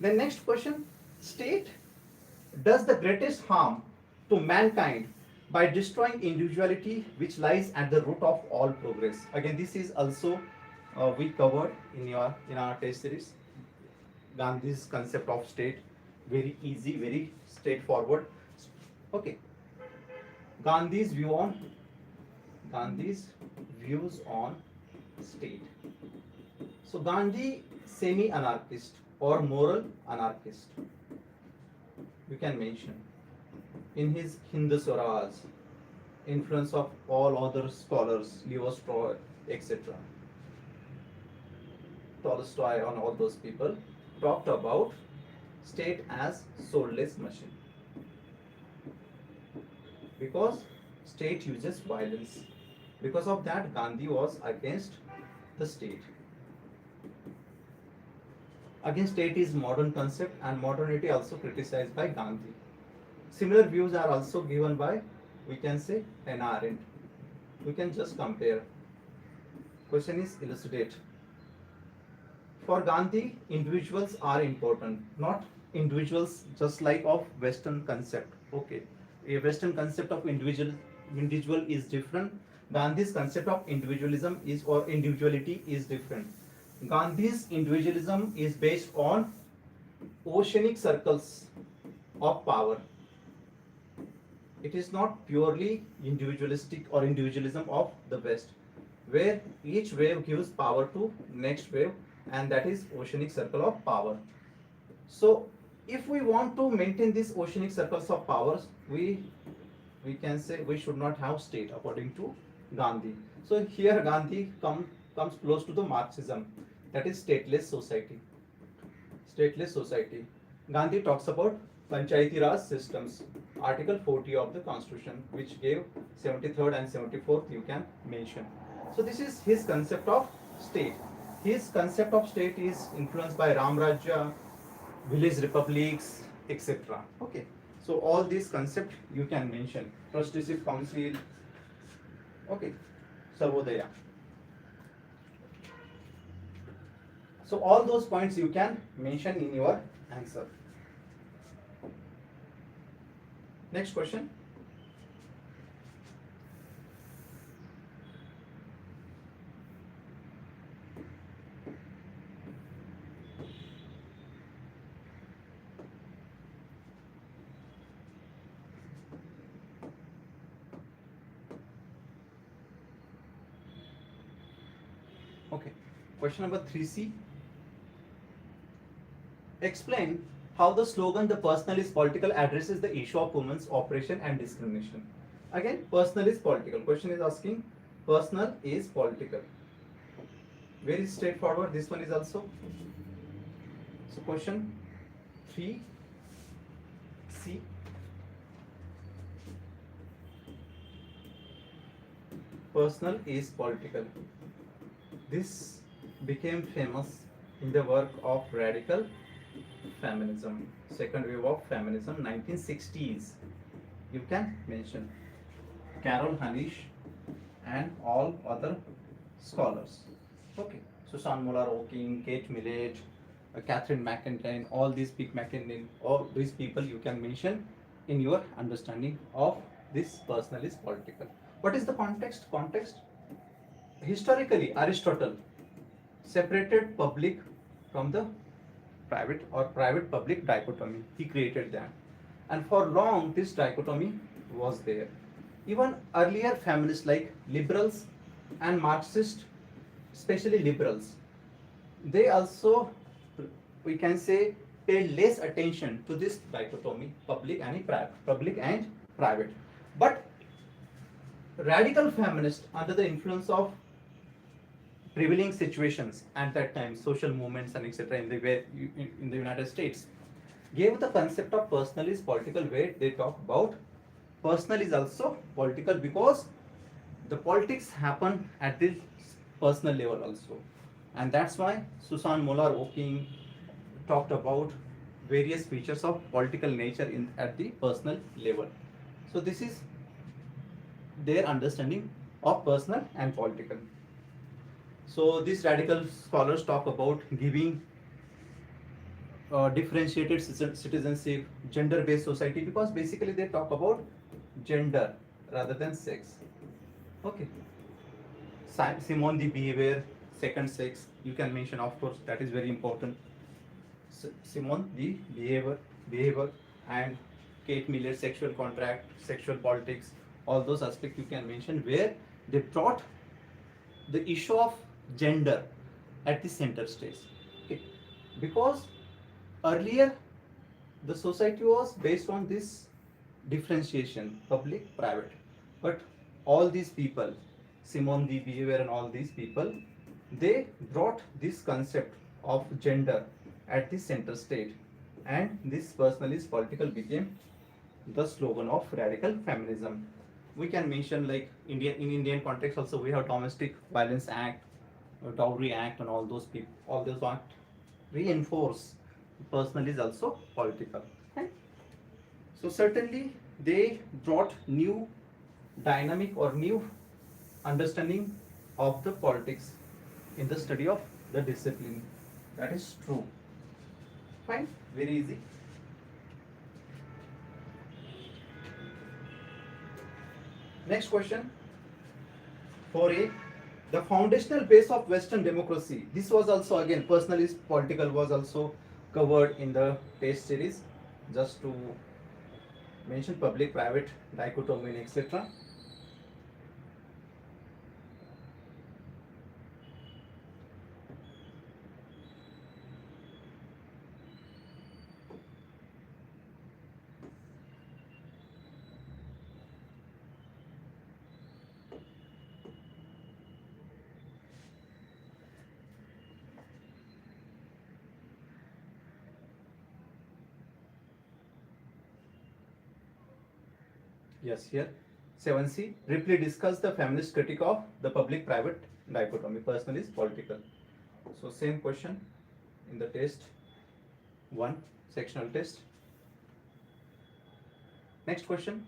The next question, state does the greatest harm to mankind by destroying individuality which lies at the root of all progress. Again, this is also we covered in our test series. Gandhi's concept of state, very easy, very straightforward. Okay. Gandhi's views on state. So Gandhi, semi-anarchist or moral anarchist, you can mention. In his Hindu Swaraj, influence of all other scholars, Leo Stroy, etc. Tolstoy and all those people talked about state as soulless machine. Because state uses violence. Because of that, Gandhi was against the state. Again, state is modern concept and modernity also criticized by Gandhi. Similar views are also given by, we can say, Hannah Arendt. We can just compare. Question is elucidate. For Gandhi, individuals are important, not individuals just like of Western concept. Okay, a Western concept of individual is different. Gandhi's concept of individualism is or individuality is different. Gandhi's individualism is based on oceanic circles of power. It is not purely individualistic or individualism of the West, where each wave gives power to next wave, and that is oceanic circle of power. So if we want to maintain these oceanic circles of powers, we can say we should not have state according to Gandhi. So here Gandhi comes close to the Marxism, that is stateless society. Stateless society. Gandhi talks about Panchayati Raj systems, Article 40 of the Constitution, which gave 73rd and 74th you can mention. So this is his concept of state. His concept of state is influenced by Ram Rajya, village republics, etc. Okay. So all these concepts you can mention. Trusteeship Council. Okay. Sarvodaya. So all those points you can mention in your answer. Next question. Okay. Question number 3C. Explain how the slogan "the personal is political" addresses the issue of women's oppression and discrimination. Again, personal is political. Question is asking personal is political. Very straightforward. This one is also. So question 3C. Personal is political. This became famous in the work of radical feminism, second wave of feminism, 1960s. You can mention Carol Hanisch and all other scholars. Okay, Susan Muller-Oking, Kate Millett, Catherine McIntyre, all these all these people you can mention in your understanding of this personal is political. What is the context? Historically, Aristotle separated public from the private or private-public dichotomy. He created that. And for long, this dichotomy was there. Even earlier feminists like liberals and Marxists, especially liberals, they also, we can say, paid less attention to this dichotomy, public and private. But radical feminist under the influence of prevailing situations at that time, social movements and etc. In the United States, gave the concept of personal is political, where they talk about personal is also political because the politics happen at the personal level also, and that's why Susan Moller Oking talked about various features of political nature in at the personal level. So this is their understanding of personal and political. So these radical scholars talk about giving differentiated citizenship, gender-based society, because basically they talk about gender rather than sex. Okay. Simone de Beauvoir, second sex, you can mention, of course, that is very important. Simone de Beauvoir and Kate Miller, sexual contract, sexual politics, all those aspects you can mention, where they brought the issue of gender at the center stage. Okay. Because earlier the society was based on this differentiation, public, private, but all these people, Simone de Beauvoir and all these people, they brought this concept of gender at the center stage, and this personal is political became the slogan of radical feminism. We can mention like Indian context also, we have Domestic Violence Act, Dowry Act, and all those people, all those acts reinforce personal is also political. Okay? So certainly they brought new dynamic or new understanding of the politics in the study of the discipline. That is true. Fine, very easy. Next question. 4A. The foundational base of Western democracy. This was also again personal is political was also covered in the test series. Just to mention public private dichotomy etc. Yes, here 7C. Briefly discuss the feminist critique of the public-private dichotomy. Personal is political. So same question in the test 1, sectional test. Next question.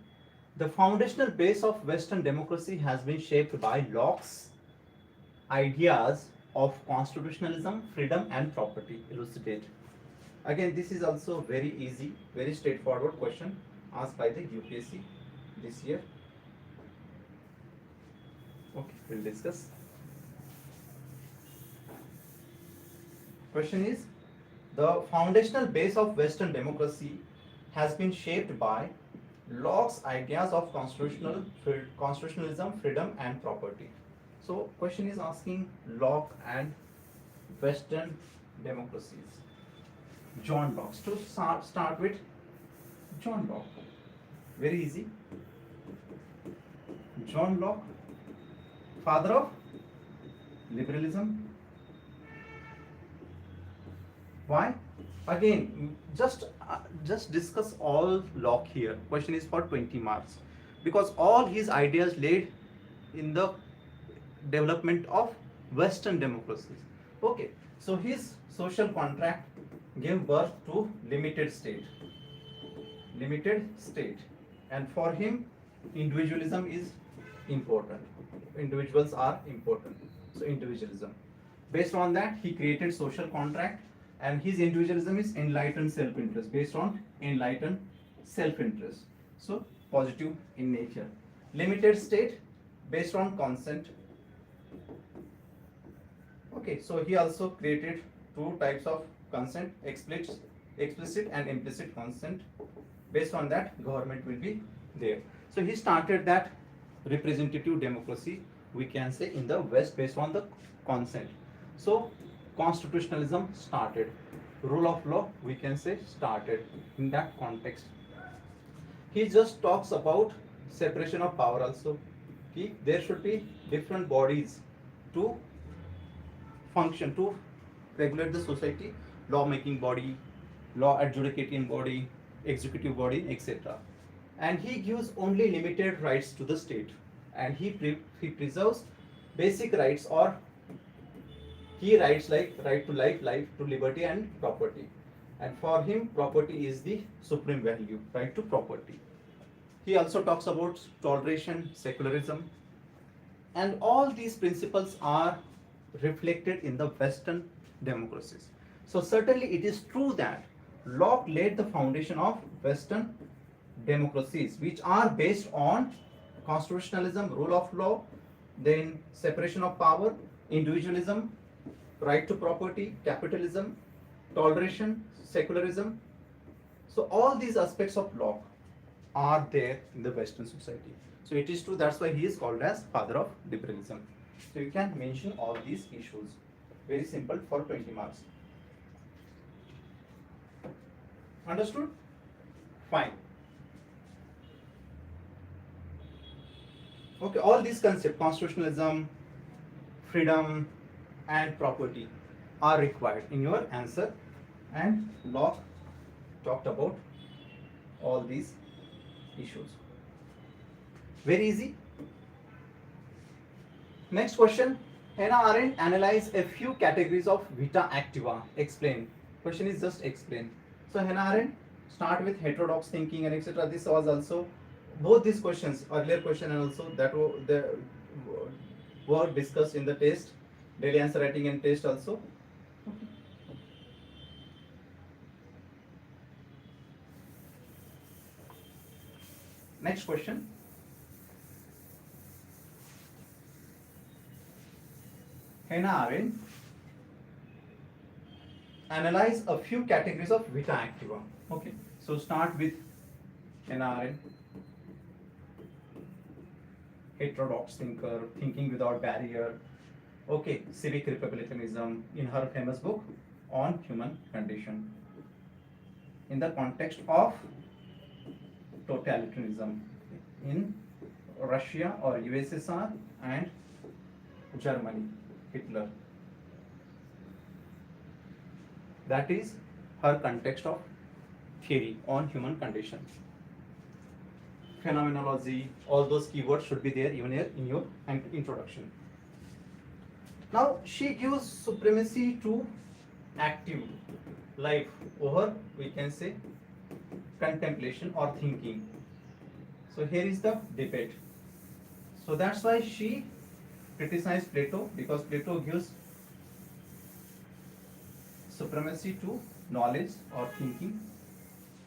The foundational base of Western democracy has been shaped by Locke's ideas of constitutionalism, freedom, and property. Elucidate. Again, this is also very easy, very straightforward question asked by the UPSC this year. Okay, we'll discuss. Question is, the foundational base of Western democracy has been shaped by Locke's ideas of constitutionalism, freedom, and property. So, question is asking Locke and Western democracies. John Locke. To start with, John Locke. Very easy. John Locke, father of liberalism. Why? Again, just discuss all Locke here. Question is for 20 marks because all his ideas laid in the development of Western democracies. Okay, so his social contract gave birth to limited state, and for him individualism is important. Individuals are important. So individualism. Based on that, he created social contract, and his individualism is enlightened self-interest, based on enlightened self-interest. So positive in nature. Limited state based on consent. Okay, so he also created two types of consent, explicit and implicit consent. Based on that, government will be there. So he started that representative democracy, we can say, in the West based on the consent. So constitutionalism started, rule of law, we can say, started in that context. He just talks about separation of power also. there should be different bodies to function, to regulate the society, law making body, law adjudicating body, executive body, etc. And he gives only limited rights to the state, and he preserves basic rights, or he writes like right to life, life to liberty and property. And for him, property is the supreme value, right to property. He also talks about toleration, secularism, and all these principles are reflected in the Western democracies. So certainly it is true that Locke laid the foundation of Western democracies, which are based on constitutionalism, rule of law, then separation of power, individualism, right to property, capitalism, toleration, secularism. So all these aspects of Locke are there in the Western society. So it is true, that's why he is called as father of liberalism. So you can mention all these issues. Very simple for 20 marks. Understood? Fine. Okay, all these concepts, constitutionalism, freedom and property, are required in your answer, and Locke talked about all these issues. Very easy. Next question. Hannah Arendt analyzed a few categories of vita activa. Explain. Question is just explain. So Hannah Arendt start with heterodox thinking and etc. This was also both these questions, earlier question and also that were discussed in the test, daily answer writing and test also. Okay. Next question. Hannah Arendt analyze a few categories of vita activa. Okay, so start with Hannah Arendt, heterodox thinker, thinking without barrier. Okay, civic republicanism in her famous book on human condition. In the context of totalitarianism in Russia or USSR and Germany, Hitler. That is her context of theory on human condition. Phenomenology, all those keywords should be there even here in your introduction. Now she gives supremacy to active life over, we can say, contemplation or thinking. So here is the debate. So that's why she criticized Plato, because Plato gives supremacy to knowledge or thinking.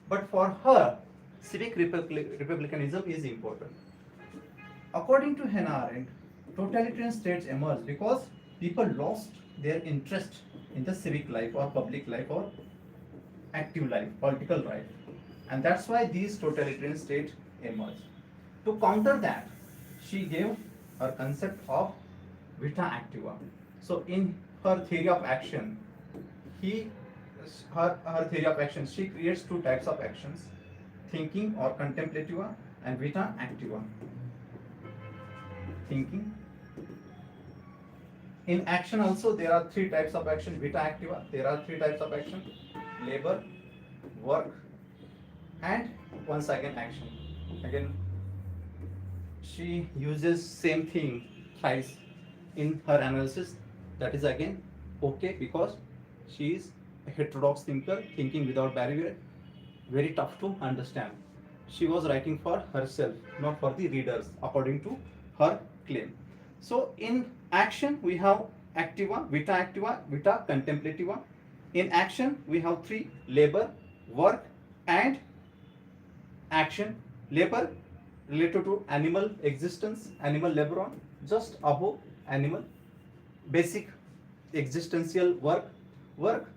But for her, civic republicanism is important. According to Hannah Arendt, totalitarian states emerged because people lost their interest in the civic life or public life or active life, political life. And that's why these totalitarian states emerged. To counter that, she gave her concept of vita activa. So in her theory of action, her theory of action, she creates two types of actions, thinking or contemplativa and vita activa. Thinking. In action also there are three types of action, vita activa. There are three types of action, labor, work and once again action. Again she uses same thing thrice in her analysis. That is again okay, because she is a heterodox thinker, thinking without barrier, very tough to understand. She was writing for herself, not for the readers, according to her claim. So in action we have activa, vita contemplativa. In action we have three: labor, work and action. Labor related to animal existence, animal laboron, just above animal, basic existential work. Work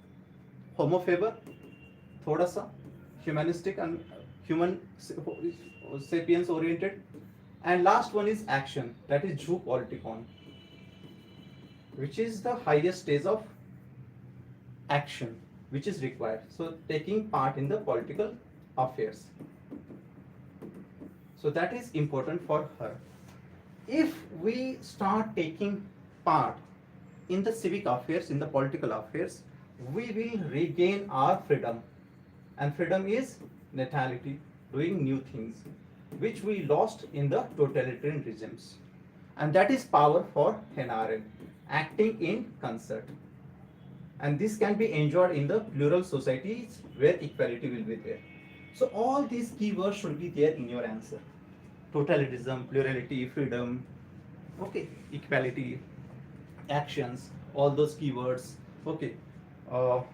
homo faber, thoda sa humanistic and human sapiens oriented. And last one is action, that is jus politikon, which is the highest stage of action which is required. So taking part in the political affairs. So that is important for her. if we start taking part in the civic affairs, in the political affairs, we will regain our freedom. And freedom is natality, doing new things, which we lost in the totalitarian regimes. And that is power for NRL, acting in concert. And this can be enjoyed in the plural societies where equality will be there. So all these keywords should be there in your answer. Totalitarianism, plurality, freedom, okay, equality, actions, all those keywords, okay,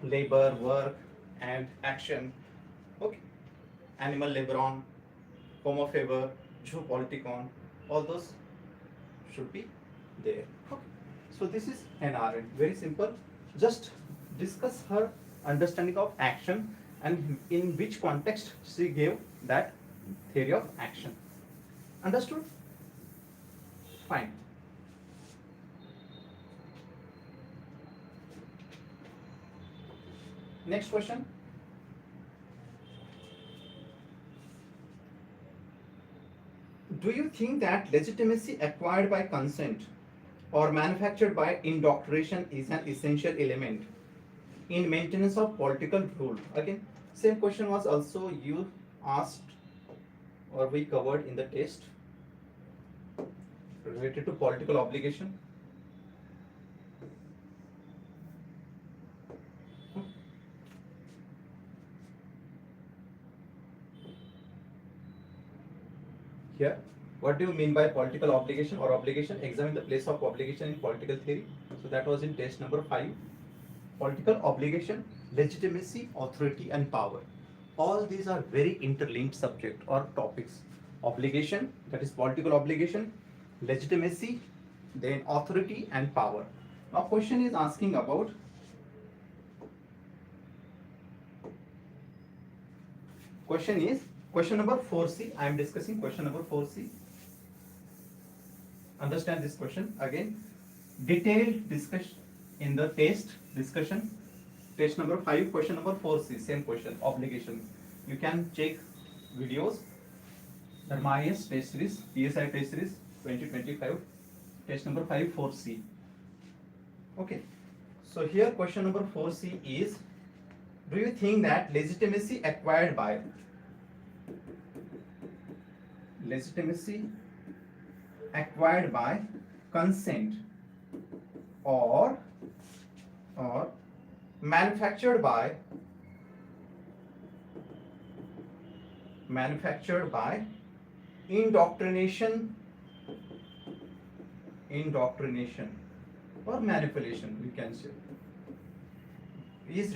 labor, work, and action, okay, animal laboron, homo faber, geopoliticon, all those should be there. Okay. So this is NRN, very simple. Just discuss her understanding of action and in which context she gave that theory of action. Understood? Fine. Next question. Do you think that legitimacy acquired by consent or manufactured by indoctrination is an essential element in maintenance of political rule? Again, same question was also you asked or we covered in the test related to political obligation. Here, what do you mean by political obligation or obligation? Examine the place of obligation in political theory. So that was in test number 5. Political obligation, legitimacy, authority and power. All these are very interlinked subject or topics. Obligation, that is political obligation, legitimacy, then authority and power. Now question is asking about question number 4C. I am discussing question number 4C. Understand this question again. Detailed discussion in the test discussion. Test number 5, question number 4C. Same question, obligation. You can check videos. DHARMA IAS test series, PSIR test series 2025. Test number 5, 4C. Okay. So here question number 4C is, do you think that legitimacy acquired by consent or manufactured by indoctrination or manipulation, we can say, is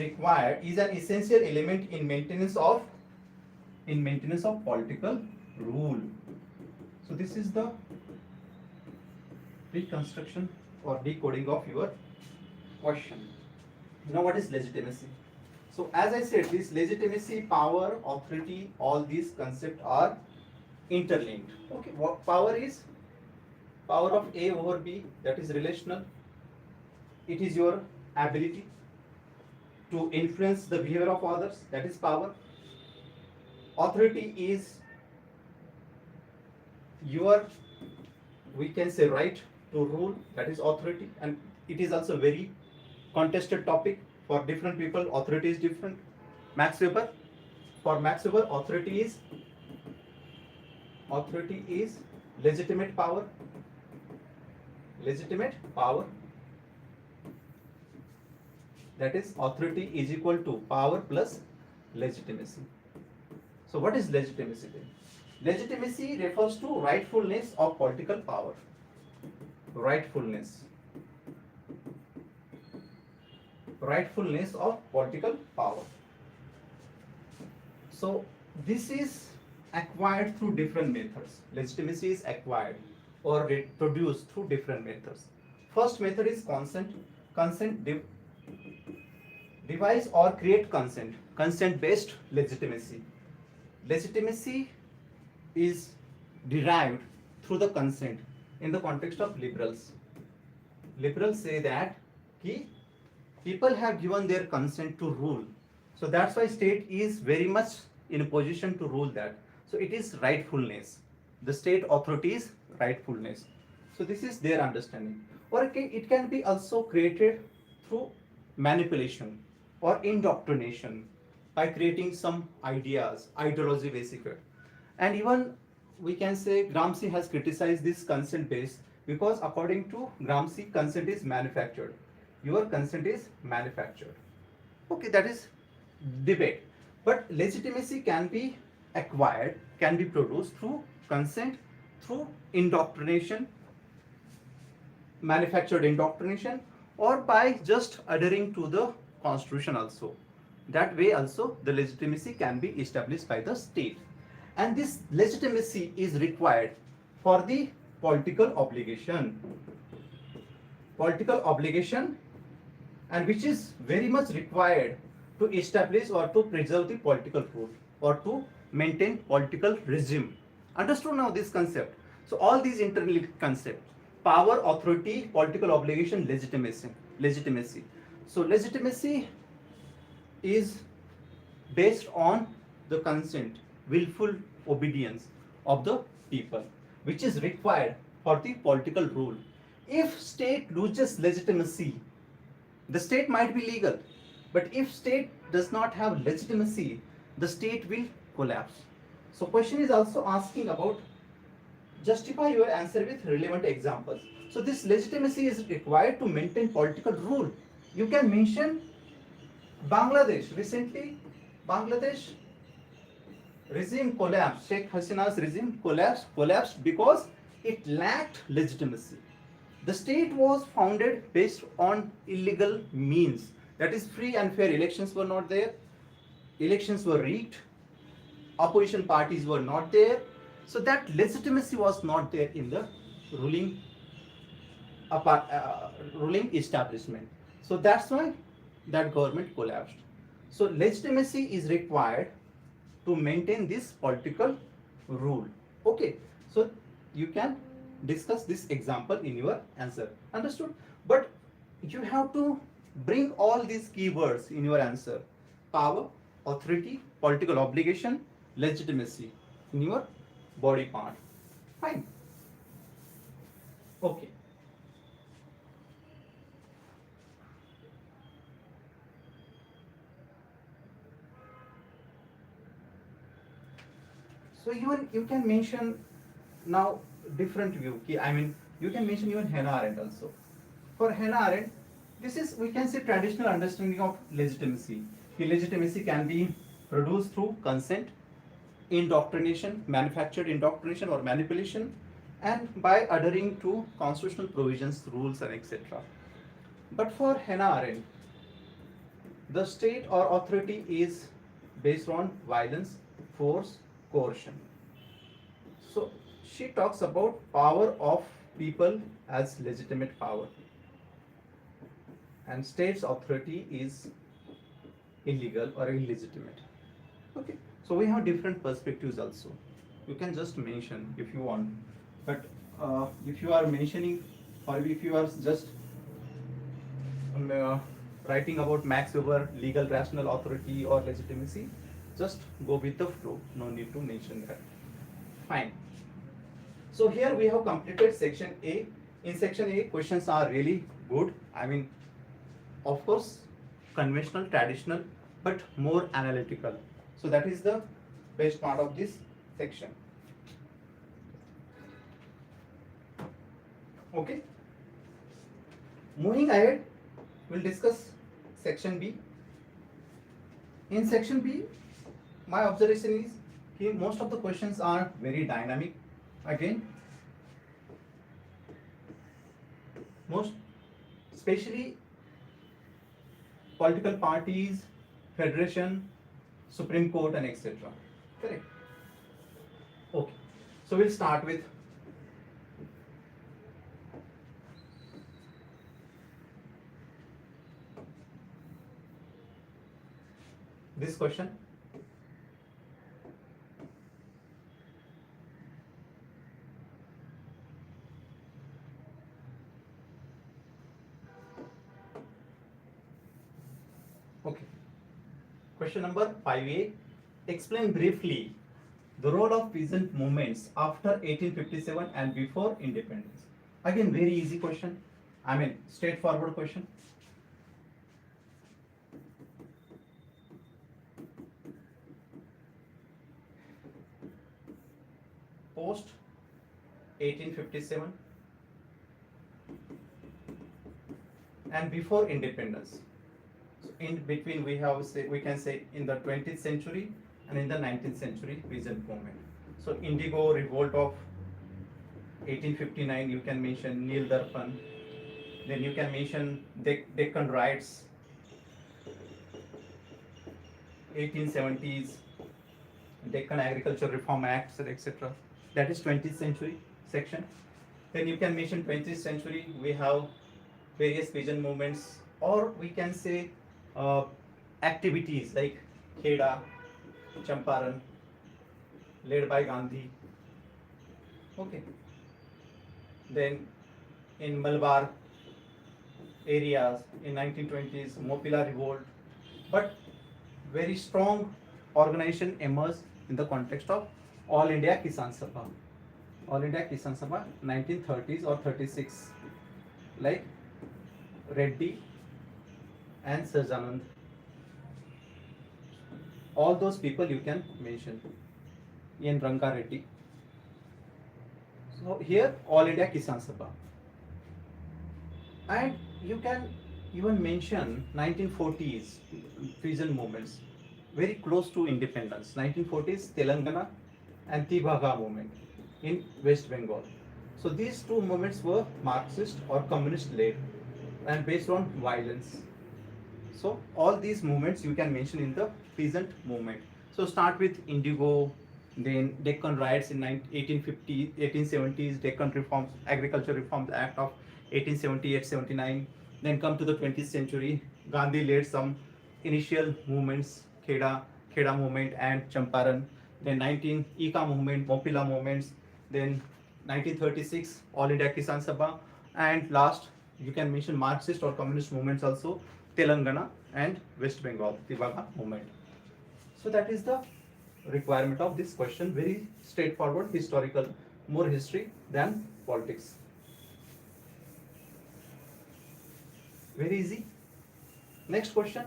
an essential element in maintenance of political rule? So this is the reconstruction or decoding of your question. Now what is legitimacy? So as I said, this legitimacy, power, authority, all these concepts are interlinked. Okay, what power is? Power of A over B, that is relational. It is your ability to influence the behavior of others, that is power. Authority is your, we can say, right to rule, that is authority, and it is also very contested topic for different people. Authority is different. Max Weber, for Max Weber, authority is legitimate power, that is authority is equal to power plus legitimacy. So what is legitimacy then? Legitimacy refers to rightfulness of political power. Rightfulness of political power. So this is acquired through different methods. Legitimacy is acquired or produced through different methods. First method is consent. Devise or create consent. Consent based legitimacy. Legitimacy is derived through the consent in the context of liberals. Liberals say that people have given their consent to rule. So that's why state is very much in a position to rule that. So it is rightfulness. The state authority is rightfulness. So this is their understanding. Or it can be also created through manipulation or indoctrination by creating some ideas, ideology basically. And even we can say Gramsci has criticized this consent base because according to Gramsci, consent is manufactured. Your consent is manufactured. Okay, that is debate. But legitimacy can be acquired, can be produced through consent, through indoctrination, manufactured indoctrination, or by just adhering to the constitution also. That way also the legitimacy can be established by the state. And this legitimacy is required for the political obligation. Political obligation, and which is very much required to establish or to preserve the political rule or to maintain political regime. Understood now this concept? So all these interlinked concepts: power, authority, political obligation, legitimacy. So legitimacy is based on the consent, willful obedience of the people, which is required for the political rule. If state loses legitimacy, the state might be legal, but if state does not have legitimacy, the state will collapse. So question is also asking about justify your answer with relevant examples. So this legitimacy is required to maintain political rule. You can mention Bangladesh. Recently, Bangladesh regime collapsed. Sheikh Hasina's regime collapsed because it lacked legitimacy. The state was founded based on illegal means. That is, free and fair elections were not there. Elections were rigged. Opposition parties were not there. So that legitimacy was not there in the ruling establishment. So that's why that government collapsed. So legitimacy is required to maintain this political rule. Okay, so you can discuss this example in your answer. Understood? But you have to bring all these keywords in your answer: power, authority, political obligation, legitimacy in your body part. Fine. Okay. So even you can mention now different view. I mean, you can mention even Hannah Arendt also. For Hannah Arendt, this is, we can say, traditional understanding of legitimacy. The legitimacy can be produced through consent, indoctrination, manufactured indoctrination or manipulation, and by adhering to constitutional provisions, rules, and etc. But for Hannah Arendt, the state or authority is based on violence, force, coercion. So she talks about power of people as legitimate power, and state's authority is illegal or illegitimate. Okay, so we have different perspectives also. You can just mention if you want, but if you are mentioning, or if you are just writing about Max Weber, legal rational authority or legitimacy, just go with the flow. No need to mention that. Fine. So here we have completed section A. In section A, questions are really good. I mean, of course, conventional, traditional, but more analytical. So that is the best part of this section. Okay. Moving ahead, we'll discuss section B. In section B, my observation is here most of the questions are very dynamic. Again, most especially political parties, federation, Supreme Court, and etc. Correct? Okay. So we'll start with this question. Okay. Question number 5A. Explain briefly the role of peasant movements after 1857 and before independence. Again, very easy question. I mean, straightforward question. Post 1857 and before independence. So in between we have we can say in the 20th century and in the 19th century peasant movement. So Indigo Revolt of 1859, you can mention Neil Darpan. Then you can mention Deccan Riots, 1870s, Deccan Agriculture Reform Acts, etc. That is 20th century section. Then you can mention 20th century, we have various peasant movements, or we can say activities like Kheda, Champaran, led by Gandhi. Okay. Then in Malabar areas in 1920s, Mopila Revolt, but very strong organization emerged in the context of All India Kisan Sabha. All India Kisan Sabha 1930s or 36, like Reddy and Sajanand. All those people you can mention. N. Ranka Reddy. So here All India Kisan Sabha. And you can even mention 1940s peasant movements, very close to independence. 1940s Telangana and Tibhaga movement in West Bengal. So these two movements were Marxist or communist led and based on violence. So all these movements you can mention in the peasant movement. So start with Indigo, then Deccan Riots in 1850, 1870s, Deccan Reforms, Agriculture Reforms Act of 1878-79. Then come to the 20th century, Gandhi led some initial movements, Kheda movement and Champaran. Then 19 Ika movement, Mopila movements. Then 1936 All India Kisan Sabha, and last you can mention Marxist or communist movements also, Telangana and West Bengal, Tibhaga movement. So that is the requirement of this question. Very straightforward, historical, more history than politics. Very easy. Next question.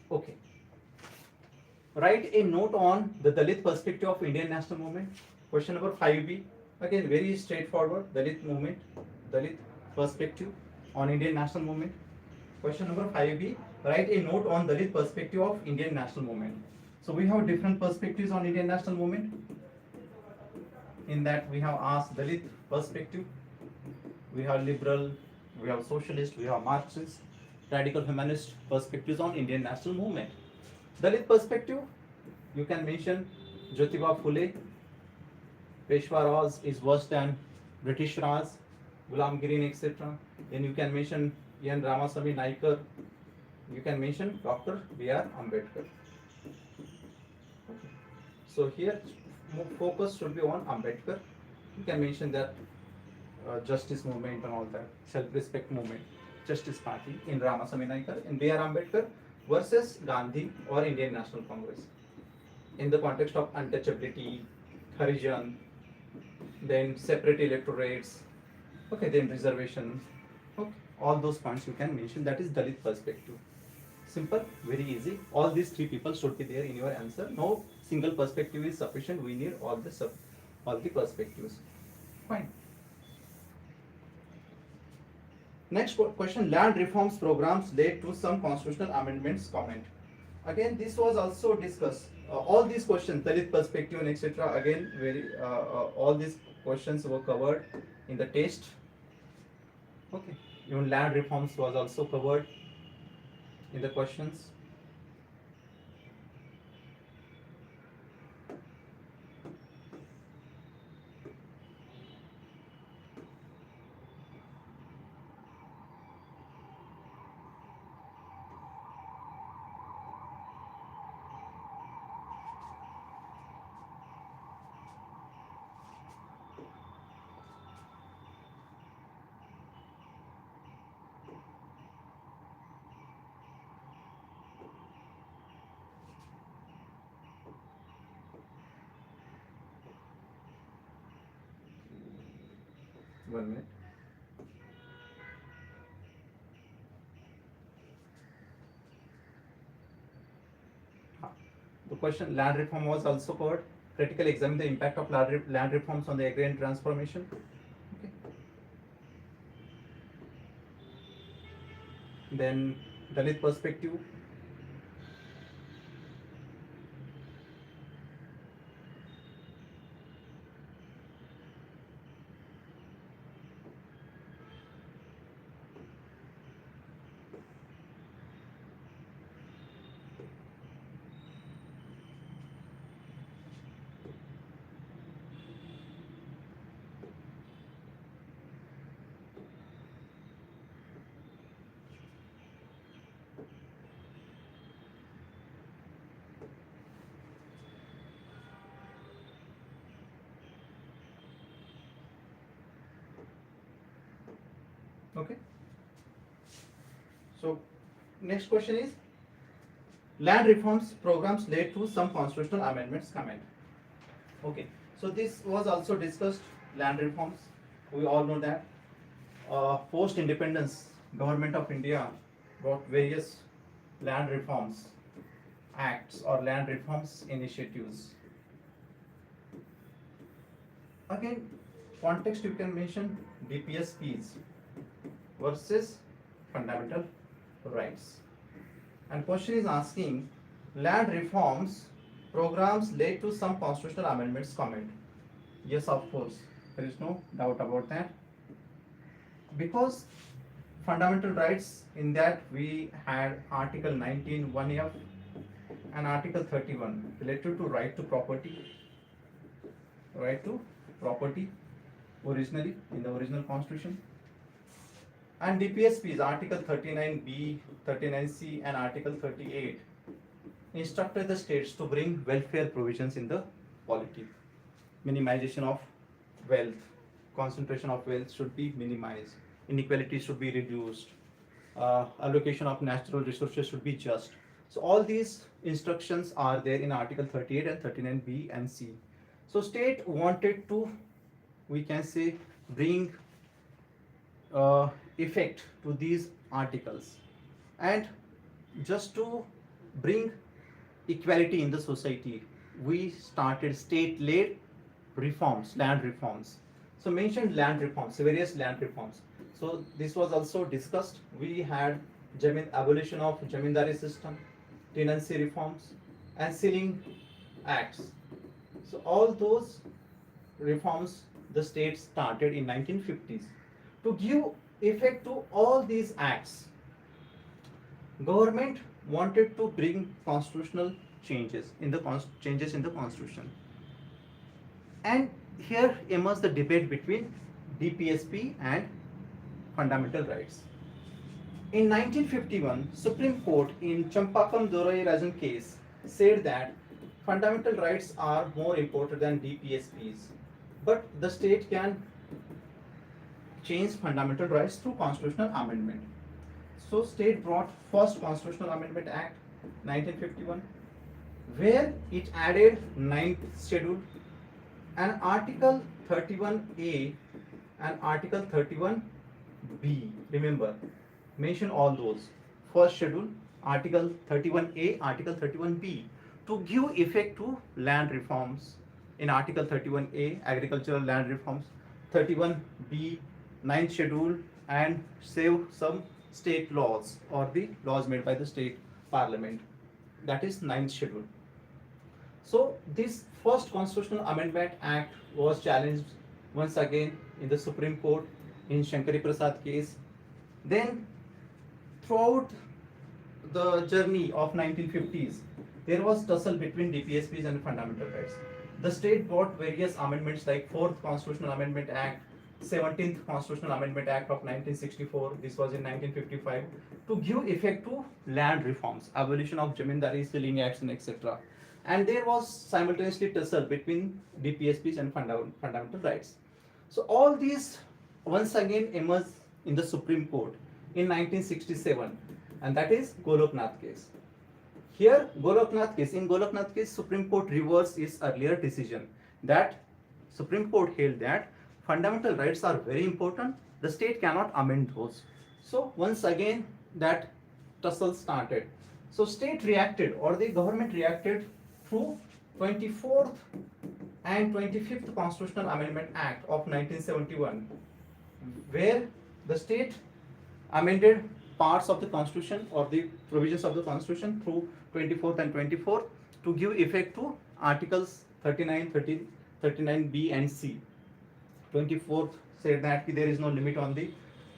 Okay. Write a note on the Dalit perspective of Indian national movement. Question number 5B. Again, very straightforward. Dalit movement, Dalit perspective on Indian national movement. Question number 5B. Write a note on Dalit perspective of Indian national movement. So we have different perspectives on Indian national movement. In that we have asked Dalit perspective. We have liberal, we have socialist, we have Marxist, radical humanist perspectives on Indian national movement. Dalit perspective, you can mention Jyotiba Phule, Peshwa Raj is worse than British Raj, Ghulam Girin, etc. Then you can mention N. Ramaswamy Naikar. You can mention Dr. B.R. Ambedkar. Okay. So here focus should be on Ambedkar. You can mention that justice movement and all that, self-respect movement, Justice Party in Ramaswamy Naikar, in B.R. Ambedkar versus Gandhi or Indian National Congress. In the context of untouchability, Harijan, then separate electorates, okay, then reservation, okay, all those points you can mention. That is Dalit perspective. Simple, very easy. All these three people should be there in your answer. No single perspective is sufficient. We need all the perspectives. Fine. Next question, land reforms programs led to some constitutional amendments, comment. Again, this was also discussed. All these questions, Dalit perspective and etc. Again, all these questions were covered in the test. Okay, even land reforms was also covered in the questions. 1 minute. The question, land reform was also covered. Critically examine the impact of land reforms on the agrarian transformation. Okay. Then Dalit perspective. Okay. So next question is, land reforms programs led to some constitutional amendments. Comment. Okay. So this was also discussed, land reforms. We all know that post independence government of India brought various land reforms acts or land reforms initiatives. Again, context you can mention DPSPs versus fundamental rights. And question is asking, land reforms programs led to some constitutional amendments. Comment. Yes, of course, there is no doubt about that, because fundamental rights, in that we had article 19 1F and article 31 related to right to property, originally in the original constitution. And DPSPs, Article 39B, 39C, and Article 38 instructed the states to bring welfare provisions in the polity. Minimization of wealth, concentration of wealth should be minimized, inequality should be reduced, allocation of natural resources should be just. So all these instructions are there in Article 38 and 39B and C. So state wanted to, we can say, bring effect to these articles, and just to bring equality in the society, we started state-led reforms, land reforms. So mentioned land reforms, various land reforms. So this was also discussed. We had abolition of Jamindari system, tenancy reforms, and sealing acts. So all those reforms the state started in 1950s. To give effect to all these acts, government wanted to bring constitutional changes in the constitution. And here emerged the debate between DPSP and fundamental rights. In 1951, Supreme Court in Champakam Dorai Rajan case said that fundamental rights are more important than DPSPs, but the state can change fundamental rights through constitutional amendment. So state brought first Constitutional Amendment Act 1951, where it added 9th schedule and Article 31A and Article 31B. Remember, mention all those. First schedule, Article 31A, Article 31B, to give effect to land reforms. In Article 31A, agricultural land reforms, 31B, 9th schedule, and save some state laws or the laws made by the state parliament. That is 9th schedule. So this first Constitutional Amendment Act was challenged once again in the Supreme Court in Shankari Prasad case. Then throughout the journey of 1950s, there was tussle between DPSPs and fundamental rights. The state brought various amendments like 4th Constitutional Amendment Act, 17th Constitutional Amendment Act of 1964, this was in 1955, to give effect to land reforms, abolition of Jamindari, sealing acts, and etc. And there was simultaneously tussle between DPSPs and fundamental rights. So all these once again emerged in the Supreme Court in 1967, and that is Goloknath case. Here, in Goloknath case, Supreme Court reversed its earlier decision that Supreme Court held that fundamental rights are very important. The state cannot amend those. So once again that tussle started. So state reacted, or the government reacted through 24th and 25th Constitutional Amendment Act of 1971, where the state amended parts of the constitution or the provisions of the constitution through 24th and 24th to give effect to articles 39, 13, 39B and C. 24th said that there is no limit on the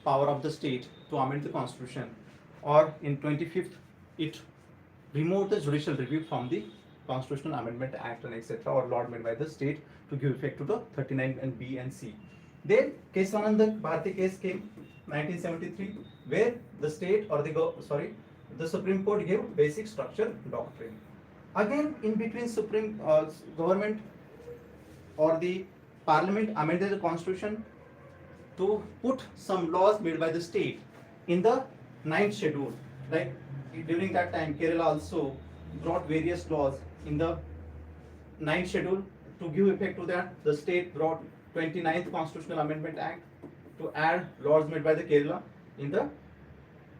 power of the state to amend the constitution, or in 25th it removed the judicial review from the Constitutional Amendment Act and etc. or law made by the state to give effect to the 39 and B and C. Then Kesavananda Bharati case came 1973, where the state or the Supreme Court gave basic structure doctrine. Again, in between Supreme government or the Parliament amended the constitution to put some laws made by the state in the 9th schedule. Like during that time, Kerala also brought various laws in the 9th schedule. To give effect to that, the state brought 29th Constitutional Amendment Act to add laws made by the Kerala in the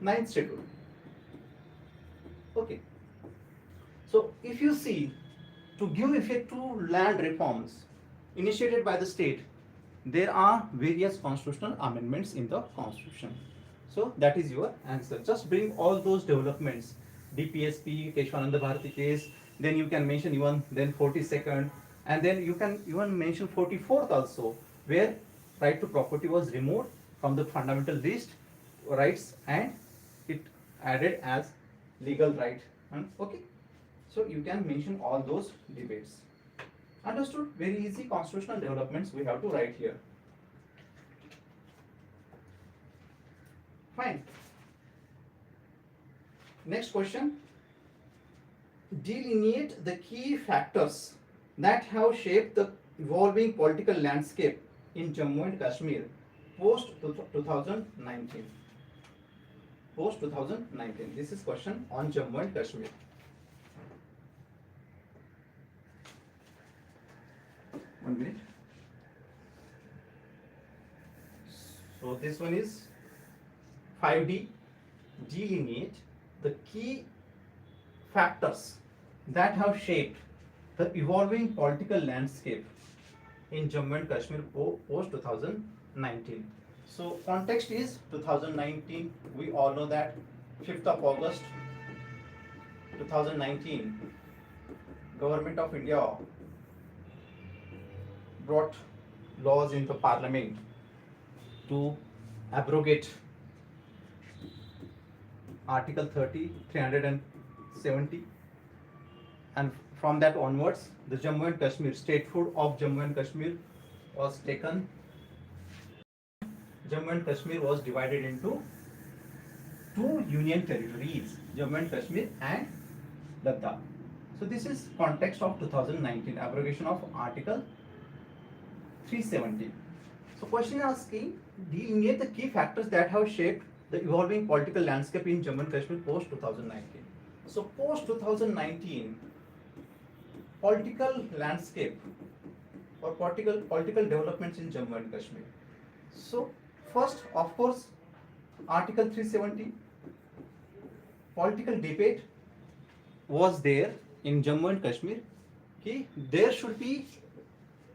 9th schedule. Okay. So if you see, to give effect to land reforms initiated by the state, there are various constitutional amendments in the constitution. So that is your answer. Just bring all those developments, DPSP, Kesavananda Bharati case, then you can mention even then 42nd, and then you can even mention 44th also, where right to property was removed from the fundamental list rights and it added as legal right. Okay, so you can mention all those debates. Understood? Very easy constitutional developments we have to write here. Fine. Next question. Delineate the key factors that have shaped the evolving political landscape in Jammu and Kashmir post 2019. Post 2019. This is question on Jammu and Kashmir. One minute. So this one is 5D. Delineate the key factors that have shaped the evolving political landscape in Jammu and Kashmir post 2019. So context is 2019. We all know that 5th of August 2019, Government of India brought laws into Parliament to abrogate Article 30, 370, and from that onwards, the Jammu and Kashmir, statehood of Jammu and Kashmir was taken. Jammu and Kashmir was divided into two union territories, Jammu and Kashmir and Ladakh. So this is context of 2019, abrogation of Article 370. So question asking, delineate the key factors that have shaped the evolving political landscape in Jammu and Kashmir post 2019. So post 2019, political landscape or political developments in Jammu and Kashmir. So first, of course, Article 370, political debate was there in Jammu and Kashmir. Okay, there should be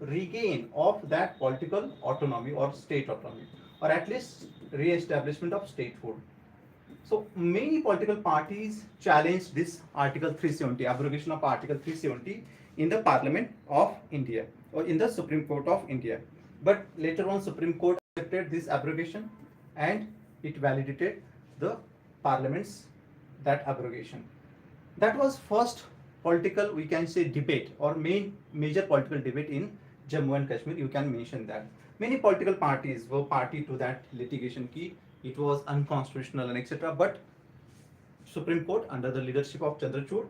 regain of that political autonomy or state autonomy, or at least re-establishment of statehood. So many political parties challenged this Article 370, abrogation of Article 370 in the Parliament of India or in the Supreme Court of India. But later on, Supreme Court accepted this abrogation and it validated the Parliament's that abrogation. That was first political, we can say, debate or major political debate in Jammu and Kashmir. You can mention that. Many political parties were party to that litigation key. It was unconstitutional and etc. But Supreme Court under the leadership of Chandrachud,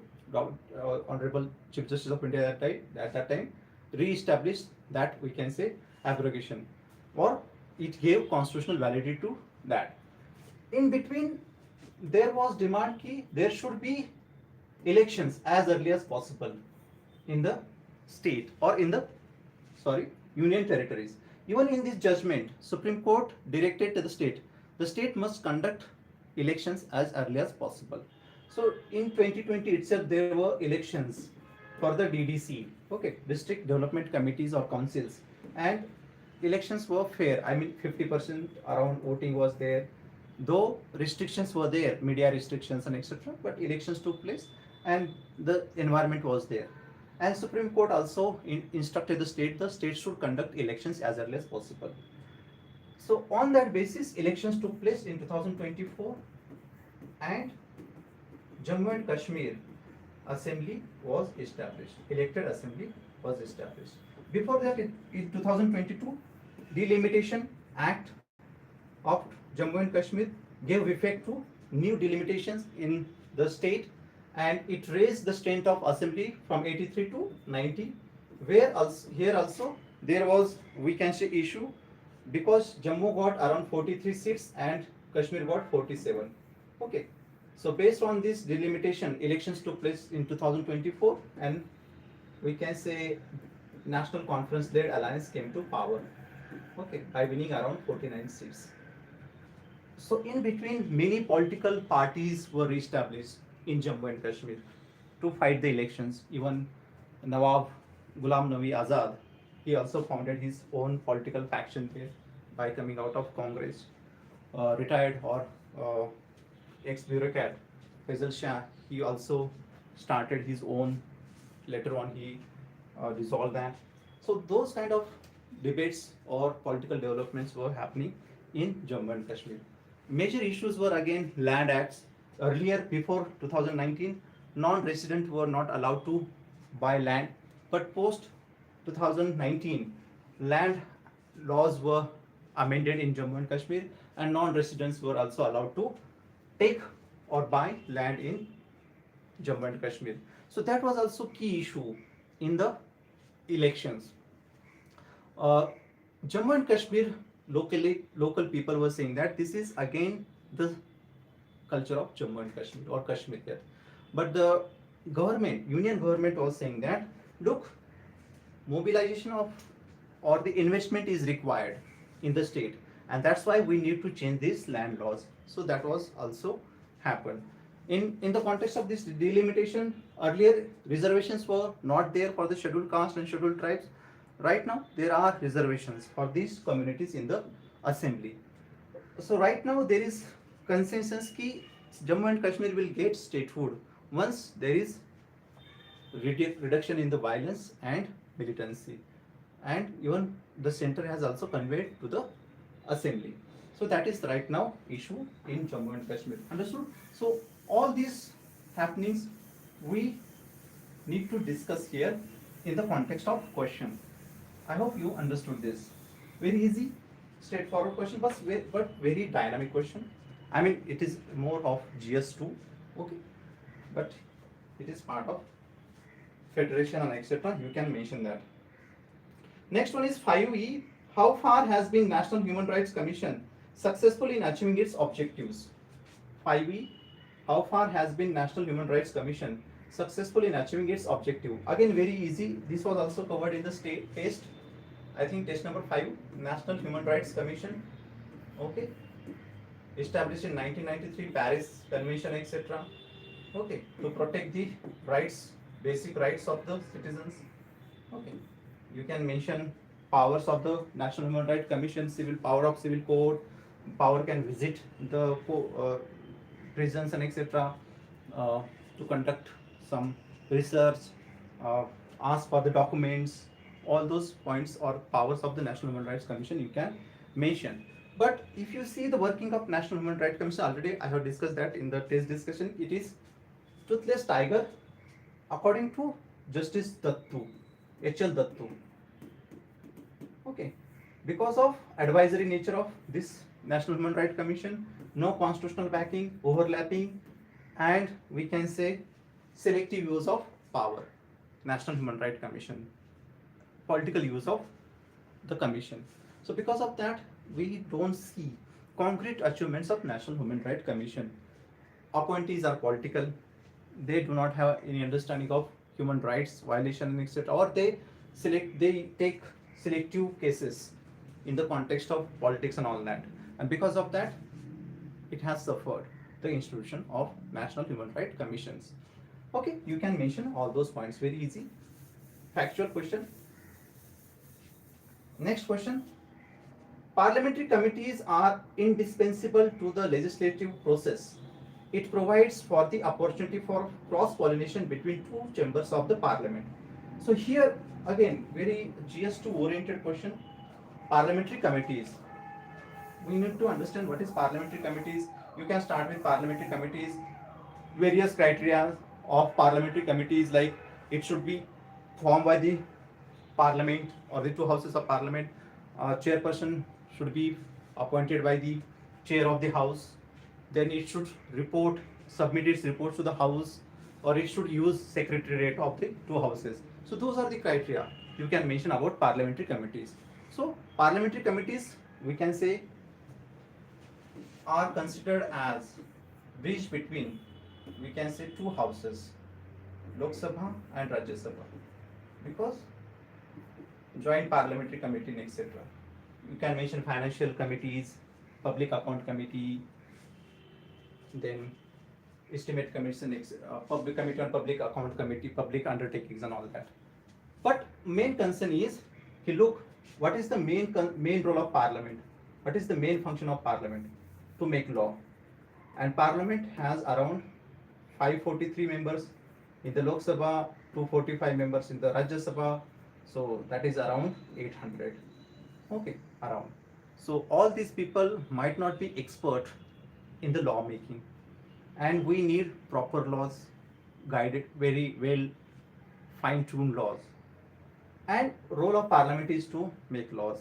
Honorable Chief Justice of India at that time, re-established that, we can say, abrogation, or it gave constitutional validity to that. In between, there was demand key, there should be elections as early as possible in the state or in the union territories. Even in this judgment, Supreme Court directed to the state must conduct elections as early as possible. So in 2020 itself, there were elections for the DDC, okay, district development committees or councils, and elections were fair. I mean, 50% around voting was there, though restrictions were there, media restrictions and etc. But elections took place, and the environment was there. And Supreme Court also instructed the state should conduct elections as early as possible. So on that basis, elections took place in 2024, and Jammu and Kashmir Assembly was established. Elected Assembly was established. Before that, in 2022, Delimitation Act of Jammu and Kashmir gave effect to new delimitations in the state, and it raised the strength of assembly from 83 to 90. Where also, here also there was, we can say, issue, because Jammu got around 43 seats and Kashmir got 47. Okay. So based on this delimitation, elections took place in 2024, and we can say National Conference-led alliance came to power, okay, by winning around 49 seats. So in between, many political parties were established in Jammu and Kashmir to fight the elections. Even Nawab Ghulam Nabi Azad, he also founded his own political faction there by coming out of Congress. Retired or ex-bureaucrat Faisal Shah, he also started his own. Later on, he dissolved that. So those kind of debates or political developments were happening in Jammu and Kashmir. Major issues were again land acts. Earlier, before 2019, non-residents were not allowed to buy land, but post 2019, land laws were amended in Jammu and Kashmir, and non-residents were also allowed to take or buy land in Jammu and Kashmir. So that was also key issue in the elections. Jammu and Kashmir, local people were saying that this is again the culture of Jammu and Kashmir or Kashmir here. But the government, union government, was saying that, look, mobilization of or the investment is required in the state, and that's why we need to change these land laws. So that was also happened. In the context of this delimitation, earlier reservations were not there for the scheduled caste and scheduled tribes. Right now there are reservations for these communities in the assembly. So right now there is consensus ki Jammu and Kashmir will get statehood once there is reduction in the violence and militancy, and even the center has also conveyed to the assembly. So that is right now issue in Jammu and Kashmir. Understood? So all these happenings we need to discuss here in the context of question. I hope you understood this. Very easy, straightforward question, but very dynamic question. I mean, it is more of GS2, okay, but it is part of federation and etc. You can mention that. Next one is 5E. How far has been National Human Rights Commission successful in achieving its objectives? 5E. How far has been National Human Rights Commission successful in achieving its objective? Again, very easy. This was also covered in the state test. I think test number 5. National Human Rights Commission. Okay. Established in 1993, Paris Convention, etc. Okay. To protect the rights, basic rights of the citizens. Okay. You can mention powers of the National Human Rights Commission: power of civil court, power can visit the prisons and etc. To conduct some research, ask for the documents. All those points or powers of the National Human Rights Commission you can mention. But if you see the working of National Human Rights Commission, already I have discussed that in the test discussion. It is toothless tiger, according to Justice Dattu, H.L. Dattu. Okay, because of advisory nature of this National Human Rights Commission, no constitutional backing, overlapping, and we can say selective use of power. National Human Rights Commission, political use of the commission. So because of that, we don't see concrete achievements of National Human Rights Commission. Appointees are political. They do not have any understanding of human rights violation, etc. Or they take selective cases in the context of politics and all that. And because of that, it has suffered the institution of National Human Rights Commissions. Okay, you can mention all those points, very easy. Factual question. Next question. Parliamentary committees are indispensable to the legislative process. It provides for the opportunity for cross-pollination between two chambers of the parliament. So here again, very GS2 oriented question. Parliamentary committees. We need to understand what is parliamentary committees. You can start with parliamentary committees. Various criteria of parliamentary committees, like it should be formed by the parliament or the two houses of parliament. Chairperson should be appointed by the chair of the house. Then it should submit its reports to the house, or it should use secretariat of the two houses. So those are the criteria you can mention about parliamentary committees. So parliamentary committees, we can say, are considered as bridge between, we can say, two houses, Lok Sabha and Rajya Sabha, because joint parliamentary committee, etc. You can mention financial committees, public account committee, then estimate commission, public committee on public account committee, public undertakings and all that. But main concern is, look, what is the main role of parliament? What is the main function of parliament? To make law. And parliament has around 543 members in the Lok Sabha, 245 members in the Rajya Sabha, so that is around 800. Okay, around. So all these people might not be expert in the law making, and we need proper laws, guided, very well fine-tuned laws. And role of parliament is to make laws,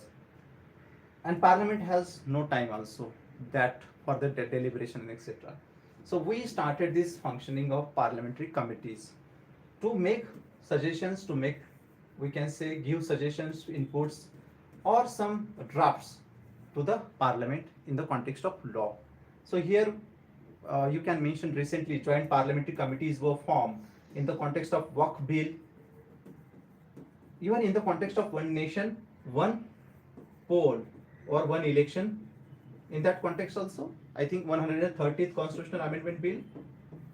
and parliament has no time also that for the deliberation and etc. So we started this functioning of parliamentary committees to make suggestions, to make, we can say, give suggestions, inputs, or some drafts to the parliament in the context of law. So here you can mention recently joint parliamentary committees were formed in the context of Waqf bill, even in the context of one nation, one poll or one election. In that context also, I think 130th constitutional amendment bill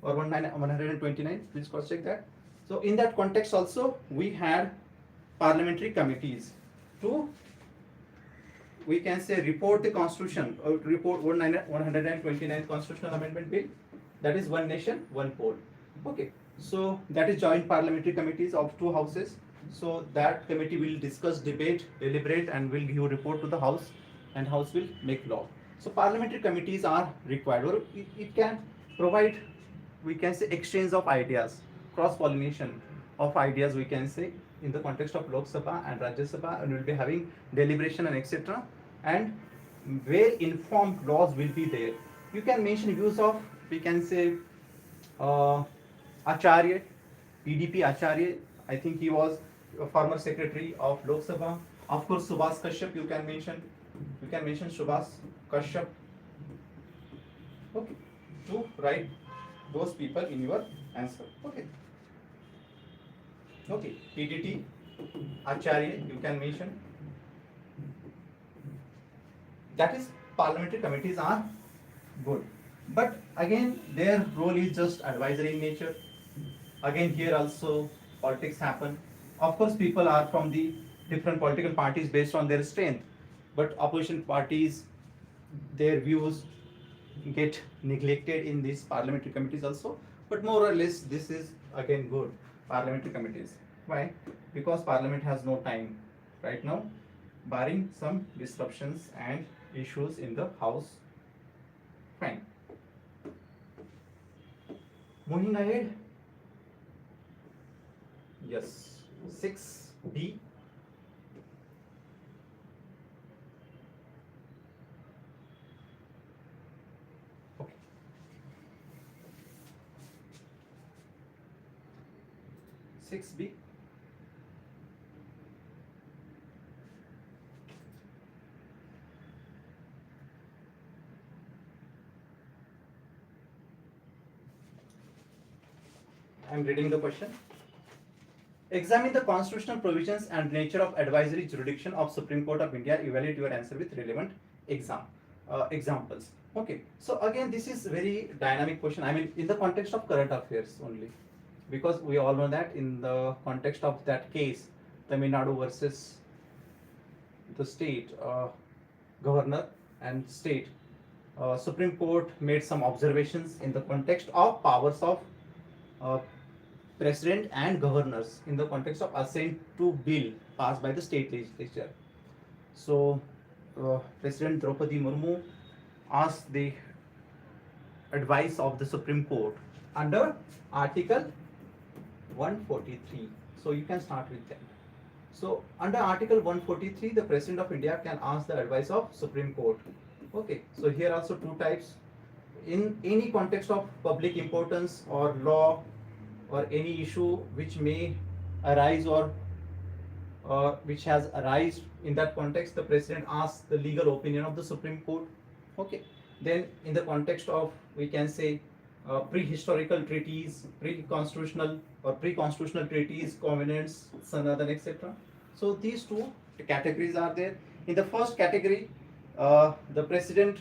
or 129, please cross check that. So in that context also, we had parliamentary committees to, we can say, report the constitution, or report 129th constitutional amendment bill, that is one nation, one poll. Okay, so that is joint parliamentary committees of two houses. So that committee will discuss, debate, deliberate, and will give report to the house, and house will make law. So parliamentary committees are required, or it can provide, we can say, exchange of ideas, cross-pollination of ideas, we can say, in the context of Lok Sabha and Rajya Sabha, and will be having deliberation and etc. And well-informed laws will be there. You can mention views of, we can say, Acharya, EDP Acharya. I think he was a former secretary of Lok Sabha. Of course, Subhas Kashyap you can mention. You can mention Subhas Kashyap. Okay, to write those people in your answer. Okay. Okay, PDT Acharya you can mention. That is, parliamentary committees are good, but again their role is just advisory in nature. Again here also politics happen. Of course, people are from the different political parties based on their strength, but opposition parties, their views get neglected in these parliamentary committees also. But more or less this is again good, parliamentary committees. Why? Because parliament has no time right now, barring some disruptions and issues in the house. Fine. Moving ahead. Yes, 6B. Okay. 6B. I am reading the question. Examine the constitutional provisions and nature of advisory jurisdiction of Supreme Court of India. Evaluate your answer with relevant examples. Okay, so again, this is very dynamic question. I mean, in the context of current affairs only, because we all know that in the context of that case, Tamil Nadu versus the state governor and state, Supreme Court made some observations in the context of powers of uh, president and governors in the context of assent to bill passed by the state legislature. So, President Draupadi Murmu asked the advice of the Supreme Court under Article 143. So, you can start with that. So, under Article 143, the President of India can ask the advice of Supreme Court. Okay, so here also two types. In any context of public importance or law or any issue which may arise or which has arisen in that context, the president asks the legal opinion of the Supreme Court. Okay, then in the context of, we can say, prehistorical treaties, pre-constitutional treaties, covenants, sanadhan, etc. So these two categories are there. In the first category, the president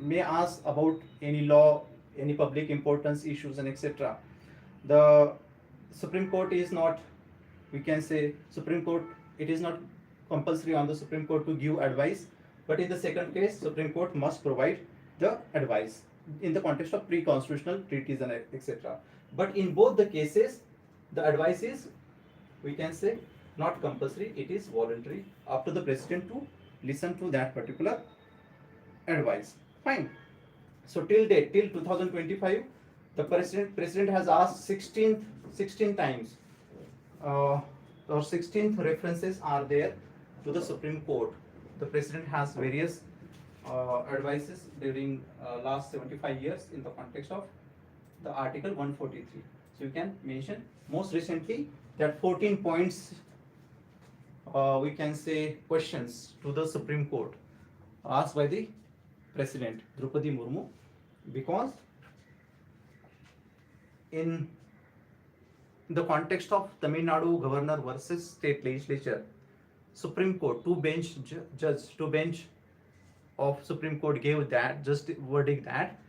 may ask about any law, any public importance issues, and etc. The Supreme Court is not, we can say, Supreme Court, it is not compulsory on the Supreme Court to give advice, but in the second case, Supreme Court must provide the advice in the context of pre-constitutional treaties and etc. But in both the cases, the advice is, we can say, not compulsory, it is voluntary, up to the president to listen to that particular advice. Fine. So till date, till 2025, the president has asked 16 times, or 16th references are there to the Supreme Court. The president has various advices during last 75 years in the context of the Article 143. So you can mention most recently that 14 points, we can say, questions to the Supreme Court asked by the President Draupadi Murmu, because in the context of Tamil Nadu governor versus state legislature, Supreme Court, two bench of Supreme Court gave that just verdict that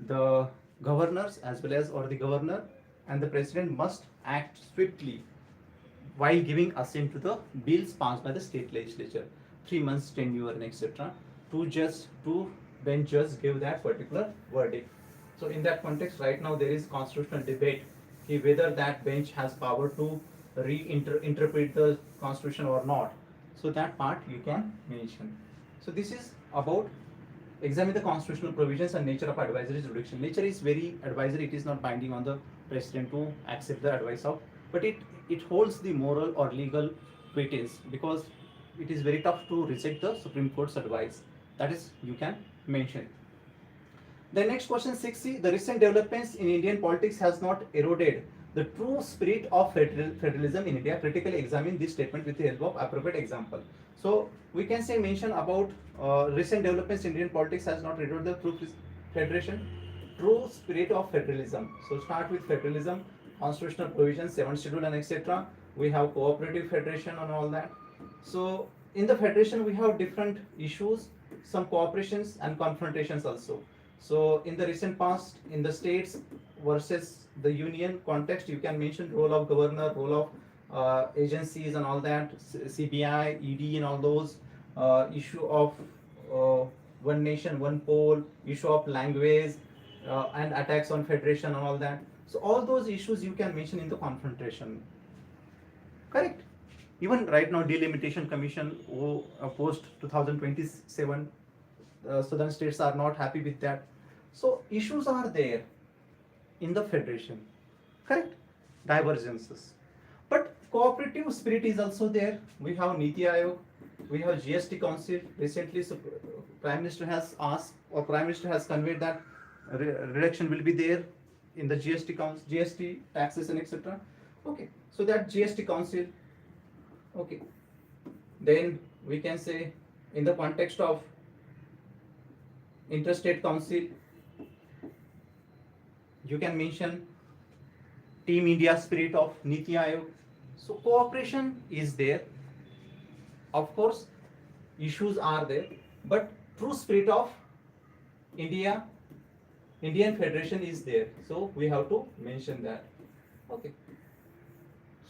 the governors as well as, or the governor and the president must act swiftly while giving assent to the bills passed by the state legislature, 3 months tenure and etc. Two bench judges gave that particular verdict. So in that context, right now there is constitutional debate whether that bench has power to reinterpret the constitution or not. So that part you can mention. So this is about examine the constitutional provisions and nature of advisory jurisdiction. Nature is very advisory, it is not binding on the president to accept the advice of, but it holds the moral or legal weightage, because it is very tough to reject the Supreme Court's advice. That is, you can mention. The next question 6C, the recent developments in Indian politics has not eroded the true spirit of federalism in India. Critically examine this statement with the help of appropriate example. So we can say mention about recent developments in Indian politics has not eroded the true spirit of federalism. So start with federalism, constitutional provisions, 7th schedule and etc. We have cooperative federation and all that. So in the federation we have different issues, some cooperations and confrontations also. So in the recent past, in the states versus the union context, you can mention role of governor, role of agencies and all that, CBI, ED and all those, issue of one nation, one poll, issue of language and attacks on federation and all that. So all those issues you can mention in the confrontation. Correct? Even right now, delimitation commission post 2027, southern states are not happy with that. So issues are there in the federation. Correct? Divergences. But cooperative spirit is also there. We have Niti Aayog, we have GST Council. Recently, Prime Minister has asked, or Prime Minister has conveyed that reduction will be there in the GST Council, GST taxes and etc. Okay, so that GST Council. Okay, then we can say in the context of Interstate Council, you can mention Team India spirit of Niti Aayog. So cooperation is there. Of course, issues are there, but true spirit of India, Indian Federation is there. So we have to mention that. Okay.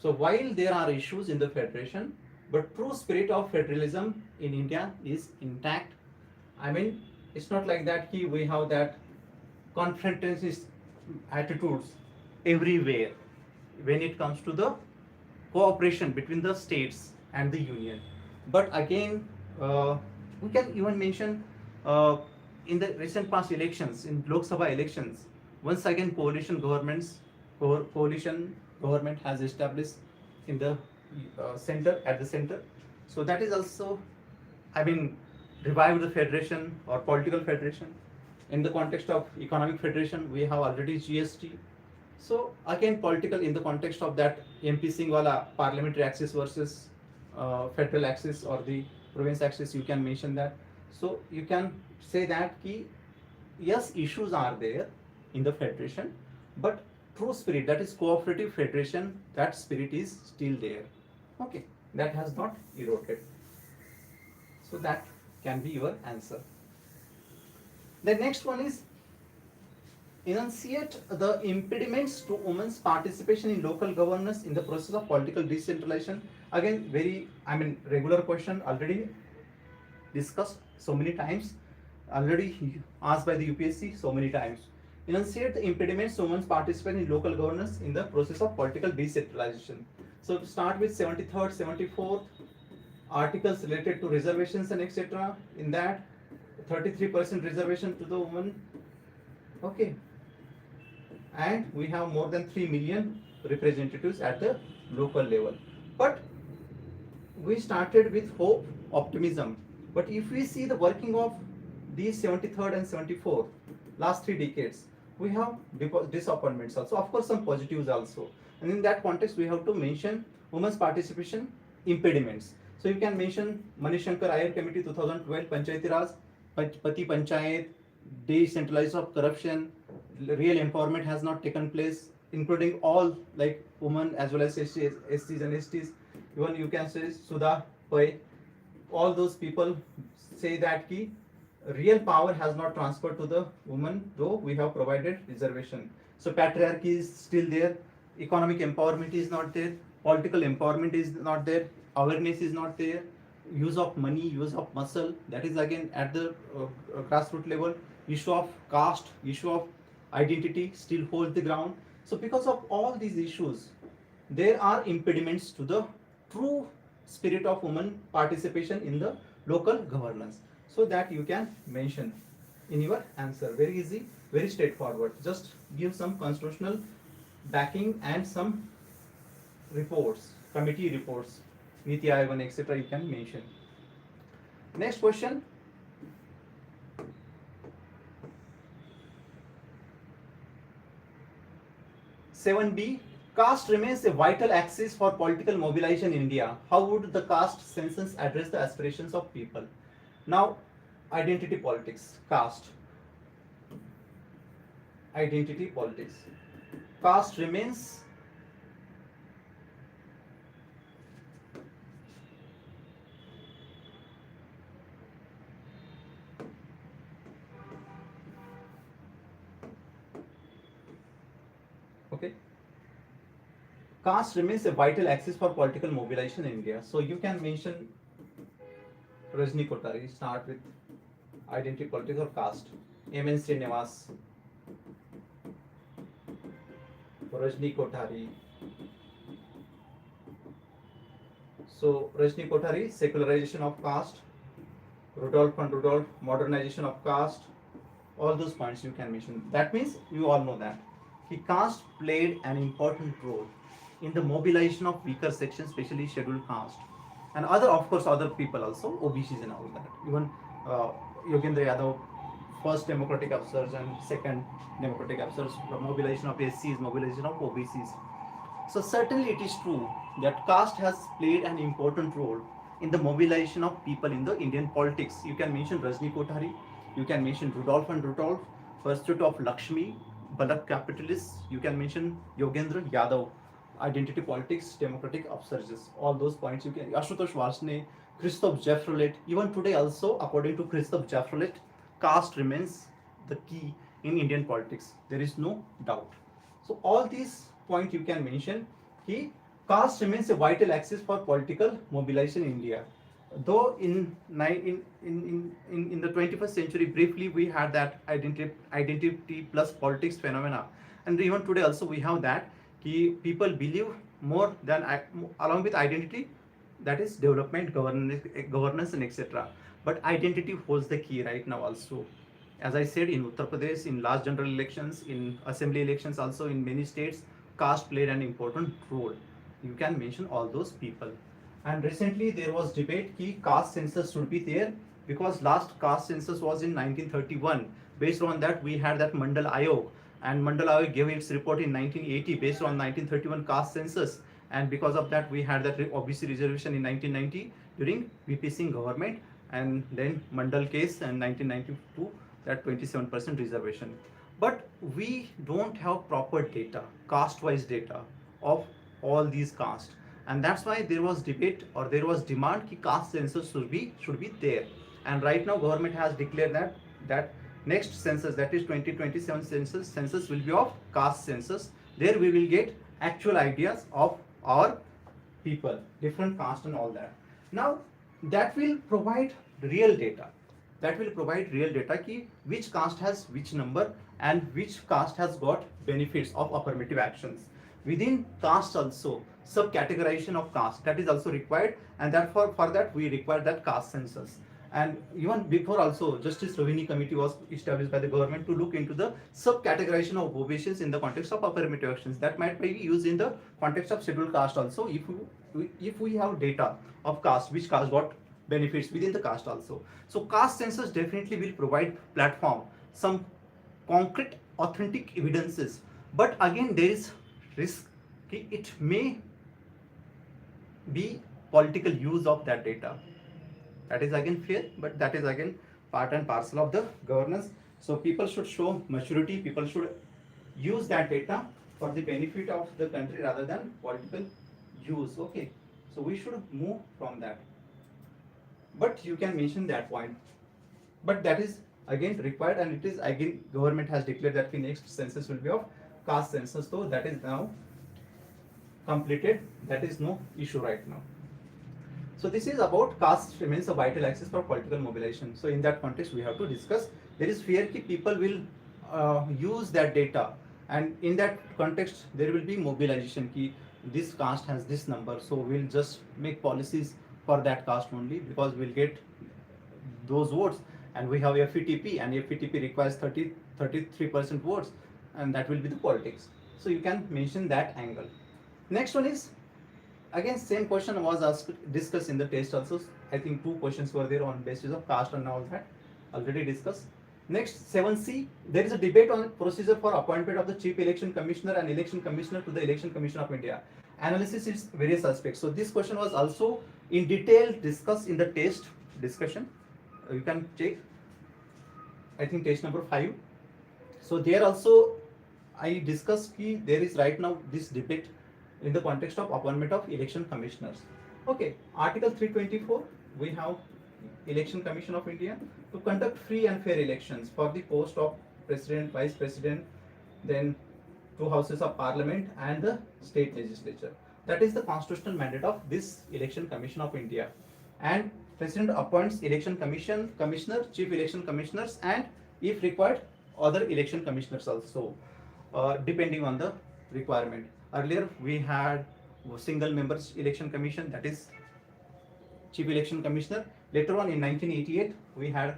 So while there are issues in the federation, but true spirit of federalism in India is intact. I mean, it's not like that we have that confrontationist attitudes everywhere when it comes to the cooperation between the states and the union. But again, we can even mention in the recent past elections, in Lok Sabha elections, once again coalition government has established in the center, at the center. So that is also, I mean, revive the federation or political federation. In the context of economic federation, we have already GST. So again, political in the context of that MP Singh wala parliamentary axis versus federal axis or the province axis, you can mention that. So you can say that yes, issues are there in the federation, but true spirit, that is cooperative federation, that spirit is still there. Okay, that has not eroded. So that can be your answer. The next one is enunciate the impediments to women's participation in local governance in the process of political decentralization. Again, very, I mean, regular question, already discussed so many times, already asked by the UPSC so many times. Enunciate the impediments to women's participation in local governance in the process of political decentralization. So to start with 73rd, 74th articles related to reservations and etc. In that 33% reservation to the women. Okay. And we have more than 3 million representatives at the local level. But we started with hope, optimism. But if we see the working of these 73rd and 74th, last 3 decades, we have disappointments also. Of course, some positives also. And in that context, we have to mention women's participation impediments. So you can mention Manishankar Iyer Committee 2012, Panchayati Raj, Pati Panchayat, decentralization of corruption, real empowerment has not taken place, including all like women as well as SCs and STs. Even you can say Sudha Pai. All those people say that real power has not transferred to the women, though we have provided reservation. So patriarchy is still there, economic empowerment is not there, political empowerment is not there, awareness is not there, use of money, use of muscle, that is again at the grassroots level. Issue of caste, issue of identity still holds the ground. So because of all these issues, there are impediments to the true spirit of women participation in the local governance. So that you can mention in your answer. Very easy, very straightforward. Just give some constitutional backing and some reports, committee reports, Niti Aayog, etc. you can mention. Next question. (7B) Caste remains a vital axis for political mobilization in India. How would the caste census address the aspirations of people? Now, identity politics, caste. Identity politics. Caste remains okay. Caste remains a vital axis for political mobilization in India. So you can mention Rajni Kothari, start with identity politics or caste. M.N. Srinivas, Rajni Kothari. So Rajni Kothari, secularization of caste. Rudolph and Rudolph, modernization of caste. All those points you can mention. That means you all know that caste played an important role in the mobilization of weaker sections, especially scheduled caste, and of course, other people also, OBCs and all that. Even Yogendra Yadav, first democratic upsurge and second democratic upsurge, mobilization of SCs, mobilization of OBCs. So certainly it is true that caste has played an important role in the mobilization of people in the Indian politics. You can mention Rajni Kothari, you can mention Rudolph and Rudolph, pursuit of Lakshmi, Balak capitalists, you can mention Yogendra Yadav, identity politics, democratic upsurges. All those points you can. Ashutosh Varsne, Christoph Jeffrolet. Even today, also according to Christoph Jeffrolet, caste remains the key in Indian politics. There is no doubt. So all these points you can mention. He caste remains a vital axis for political mobilization in India. Though in the 21st century, briefly we had that identity plus politics phenomena, and even today also we have that people believe more than along with identity, that is development, governance and etc. But identity holds the key right now also. As I said, in Uttar Pradesh, in last general elections, in assembly elections, also in many states, caste played an important role. You can mention all those people. And recently there was debate कि caste census should be there, because last caste census was in 1931. Based on that, we had that Mandal Ayog, and Mandal Ayog gave its report in 1980 based on 1931 caste census. And because of that, we had that OBC reservation in 1990 during VP Singh government, and then Mandal case in 1992, that 27% reservation. But we don't have proper data, caste-wise data of all these castes, and that's why there was debate or there was demand कि caste census should be there. And right now government has declared that next census, that is 2027 census will be of caste census. There we will get actual ideas of our people, different caste and all that. Now that will provide real data. That will provide real data ki which caste has which number and which caste has got benefits of affirmative actions. Within caste also, subcategorization of caste, that is also required, and therefore for that we require that caste census. And even before also, Justice Rohini Committee was established by the government to look into the subcategorization of OBCs in the context of affirmative actions. That might be used in the context of scheduled caste also, if we have data of caste, which caste got benefits within the caste also. So caste census definitely will provide platform, some concrete authentic evidences. But again there is risk कि it may be political use of that data. That is again fair, but that is again part and parcel of the governance. So people should show maturity, people should use that data for the benefit of the country rather than political use. Okay, so we should move from that. But you can mention that point. But that is again required, and it is again government has declared that the next census will be of caste census. So that is now completed. That is no issue right now. So this is about caste remains a vital axis for political mobilization. So in that context, we have to discuss. There is fear that people will use that data, and in that context, there will be mobilization. Ki this caste has this number, so we'll just make policies for that caste only because we'll get those votes. And we have FETP, and FETP requires 33% votes, and that will be the politics. So you can mention that angle. Next one is again same question was discussed in the test also. I think 2 questions were there on basis of caste and all that, already discussed. Next 7C, there is a debate on procedure for appointment of the Chief Election Commissioner and Election Commissioner to the Election Commission of India. Analysis is various aspects. So this question was also in detail discussed in the test discussion. You can check, I think test number 5. So there also I discussed ki there is right now this debate in the context of appointment of election commissioners. Okay, Article 324, we have Election Commission of India to conduct free and fair elections for the post of President, Vice President, then 2 houses of Parliament and the state legislature. That is the constitutional mandate of this Election Commission of India. And President appoints election commissioner, chief election commissioners, and if required, other election commissioners also, depending on the requirement. Earlier we had single members election commission, that is chief election commissioner. Later on in 1988 we had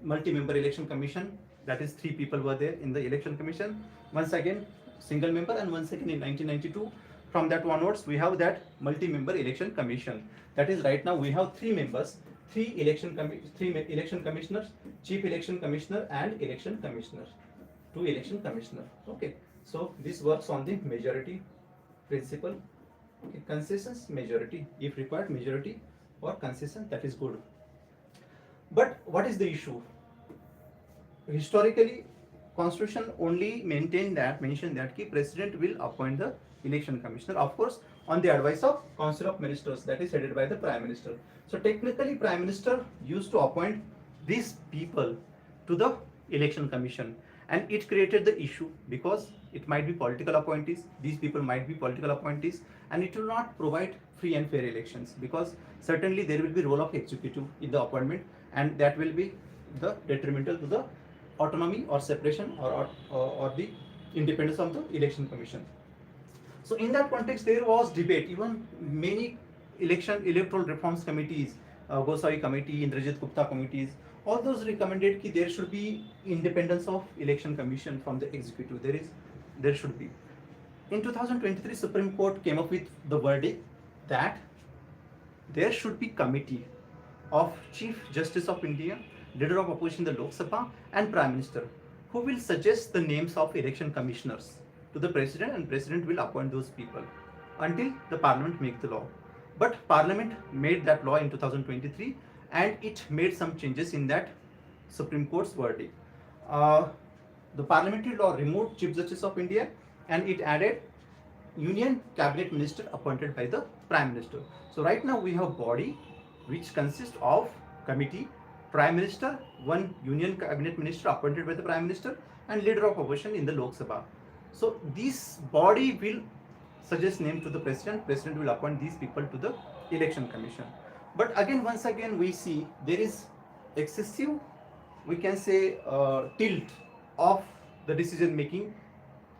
multi-member election commission, that is 3 people were there in the election commission. Once again single member, and once again in 1992 from that onwards we have that multi-member election commission. That is right now we have 3 members, 3 election commissioners, chief election commissioner and election commissioners, 2 election commissioner. Okay, so this works on the majority principle. Okay, consensus, majority, if required majority or consensus, that is good. But what is the issue? Historically constitution only mentioned that ki president will appoint the election commissioner, of course on the advice of council of ministers, that is headed by the prime minister. So technically prime minister used to appoint these people to the election commission, and it created the issue because it might be political appointees, these people might be political appointees, and it will not provide free and fair elections, because certainly there will be role of executive in the appointment, and that will be the detrimental to the autonomy or separation or the independence of the election commission. So in that context there was debate, even many electoral reforms committees, Gosai committee, Indrajit Gupta committees, all those recommended that there should be independence of election commission from the executive. There should be. In 2023, Supreme Court came up with the verdict that there should be committee of Chief Justice of India, Leader of Opposition in the Lok Sabha, and Prime Minister, who will suggest the names of election commissioners to the President, and President will appoint those people until the Parliament make the law. But Parliament made that law in 2023, and it made some changes in that Supreme Court's verdict. The parliamentary law removed Chief Justice of India, and it added Union Cabinet Minister appointed by the Prime Minister. So right now we have body which consists of committee, Prime Minister, one Union Cabinet Minister appointed by the Prime Minister, and Leader of Opposition in the Lok Sabha. So this body will suggest name to the President, President will appoint these people to the Election Commission. But again, once again we see there is excessive, we can say, tilt of the decision making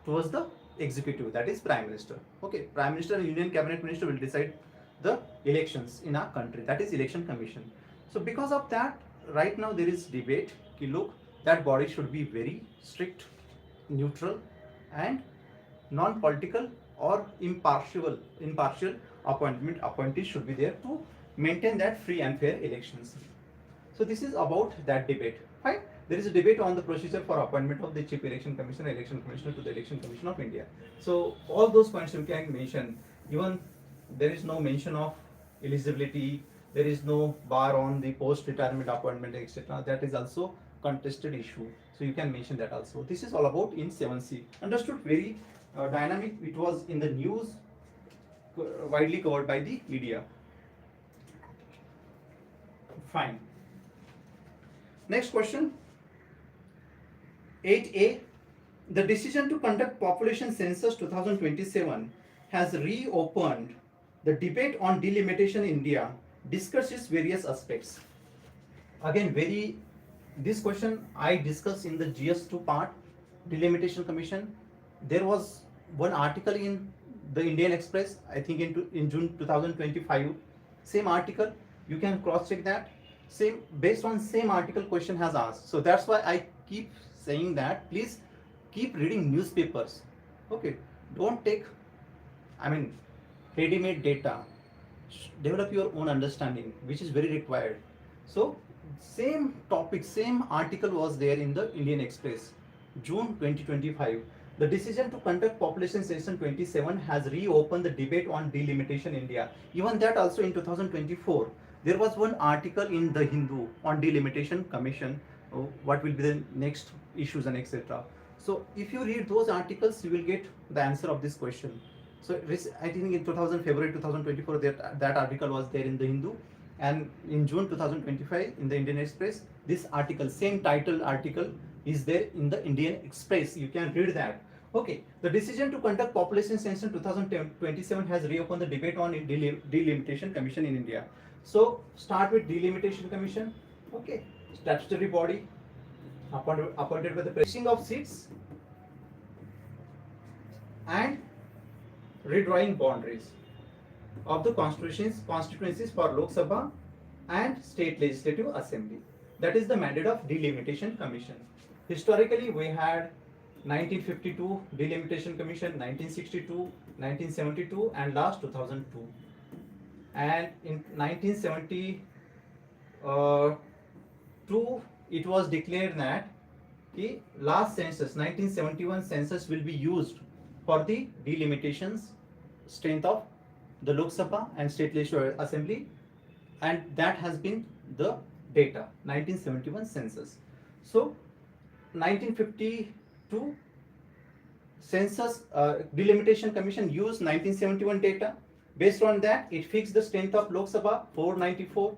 towards the executive, that is Prime Minister. Okay, Prime Minister and Union Cabinet Minister will decide the elections in our country, that is Election Commission. So because of that, right now there is debate ki look, that body should be very strict, neutral, and non-political or impartial appointees should be there to maintain that free and fair elections. So this is about that debate. Fine. There is a debate on the procedure for appointment of the Chief Election Commissioner, Election Commissioner to the Election Commission of India. So all those points you can mention. Even there is no mention of eligibility, there is no bar on the post-retirement appointment, etc. That is also contested issue. So you can mention that also. This is all about in 7C. Understood? Very dynamic. It was in the news, widely covered by the media. Fine. Next question. 8A. The decision to conduct population census 2027 has reopened the debate on delimitation in India, discusses various aspects. Again, this question I discussed in the GS2 part, delimitation commission. There was one article in the Indian Express, I think in June 2025. Same article, you can cross check that. Same, based on same article, question has asked. So that's why I keep saying that please keep reading newspapers. Okay, don't take, ready-made data. Develop your own understanding, which is very required. So same topic, same article was there in the Indian Express, June 2025. The decision to conduct population census 27 has reopened the debate on delimitation in India. Even that also in 2024, there was one article in the Hindu on delimitation commission, what will be the next issues and etc. So if you read those articles, you will get the answer of this question. So I think in February 2024, that article was there in the Hindu, and in June 2025 in the Indian Express, this article, same title article, is there in the Indian Express. You can read that. Okay, the decision to conduct population census 2027 has reopened the debate on delimitation commission in India. So start with delimitation commission. Okay, statutory body appointed by the precinct of seats and redrawing boundaries of the constituencies for Lok Sabha and State Legislative Assembly. That is the mandate of delimitation commission. Historically, we had 1952 delimitation commission, 1962, 1972, and last 2002. And in 1972, it was declared that the last census, 1971 census, will be used for the delimitations strength of the Lok Sabha and State Legislative Assembly, and that has been the data, 1971 census. So 1950 to census delimitation commission used 1971 data. Based on that, it fixed the strength of Lok Sabha 494.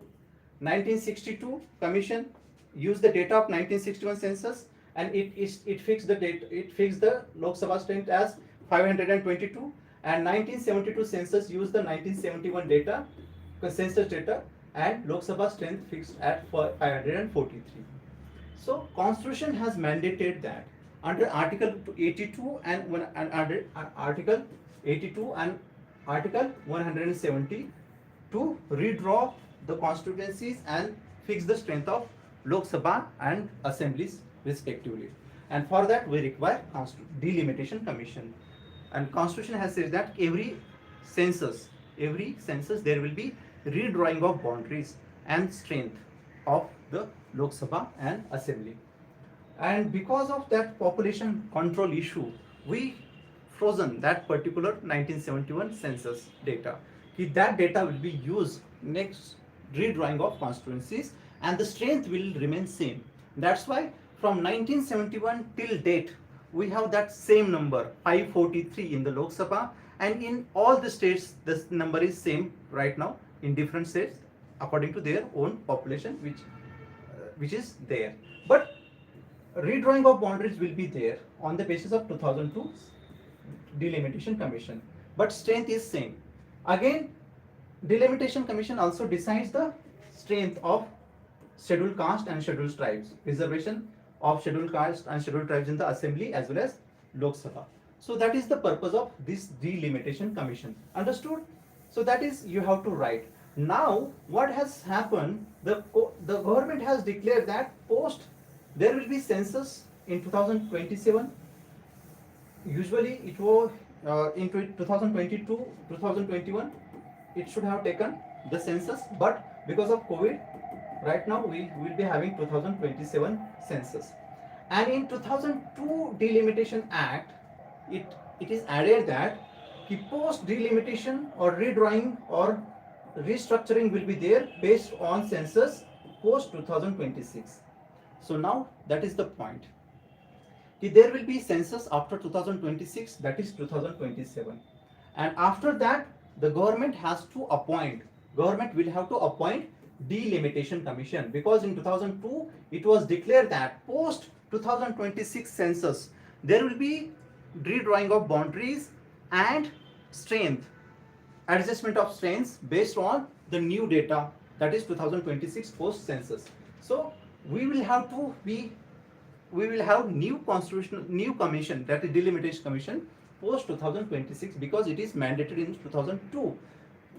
1962 commission used the data of 1961 census and it fixed the data, it fixed the Lok Sabha strength as 522, and 1972 census used the 1971 data, census data, and Lok Sabha strength fixed at 543. So Constitution has mandated that under Article 82 and under Article 82 and Article 170 to redraw the constituencies and fix the strength of Lok Sabha and assemblies respectively. And for that we require delimitation commission. And Constitution has said that every census there will be redrawing of boundaries and strength of the Lok Sabha and assembly. And because of that population control issue, we frozen that particular 1971 census data. That data will be used next redrawing of constituencies and the strength will remain same. That's why from 1971 till date we have that same number 543 in the Lok Sabha, and in all the states this number is same right now in different states according to their own population which is there. But redrawing of boundaries will be there on the basis of 2002 delimitation commission, but strength is same. Again, delimitation commission also decides the strength of scheduled caste and scheduled tribes, reservation of scheduled caste and scheduled tribes in the assembly as well as Lok Sabha. So that is the purpose of this delimitation commission. Understood? So that is you have to write. Now what has happened, the government has declared that post there will be census in 2027. Usually it was in 2022, 2021 it should have taken the census, but because of COVID right now we will be having 2027 census. And in 2002 delimitation act it is added that post delimitation or redrawing or restructuring will be there based on census post 2026. So now that is the point. There will be census after 2026, that is 2027, and after that the government will have to appoint delimitation commission, because in 2002 it was declared that post 2026 census there will be redrawing of boundaries and strength, adjustment of strengths based on the new data, that is 2026 post census. So we will have new commission, that is delimitation commission post 2026, because it is mandated in 2002,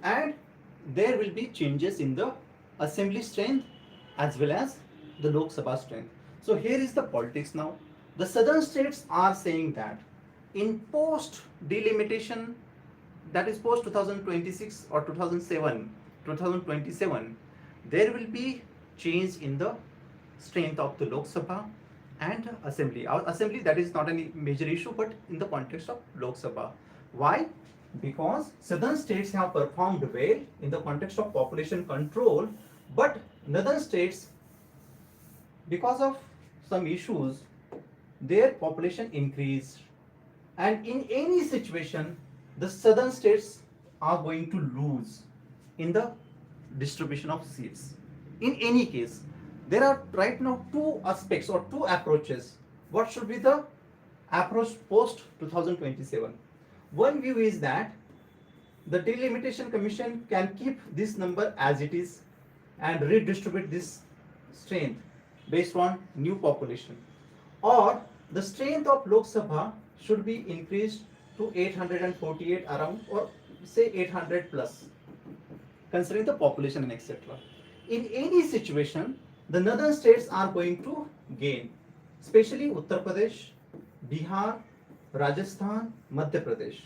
and there will be changes in the assembly strength as well as the Lok Sabha strength. So here is the politics now. The southern states are saying that in post delimitation, that is post 2026 or 2027, there will be change in the strength of the Lok Sabha and assembly. Our assembly, that is not any major issue, but in the context of Lok Sabha. Why? Because southern states have performed well in the context of population control, but northern states, because of some issues, their population increased, and in any situation the southern states are going to lose in the distribution of seats. In any case, there are right now two aspects or two approaches. What should be the approach post 2027? One view is that the delimitation commission can keep this number as it is and redistribute this strength based on new population, or the strength of Lok Sabha should be increased to 848 around, or say 800 plus, considering the population and etc. In any situation, the northern states are going to gain, especially Uttar Pradesh, Bihar, Rajasthan, Madhya Pradesh.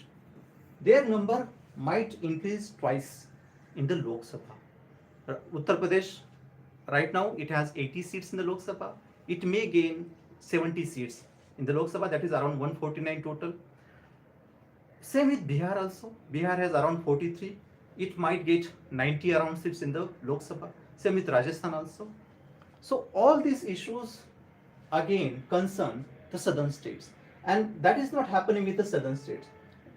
Their number might increase twice in the Lok Sabha. Uttar Pradesh, right now it has 80 seats in the Lok Sabha. It may gain 70 seats in the Lok Sabha, that is around 149 total. Same with Bihar also. Bihar has around 43. It might get 90 around seats in the Lok Sabha. Same with Rajasthan also. So all these issues again concern the southern states. And that is not happening with the southern states.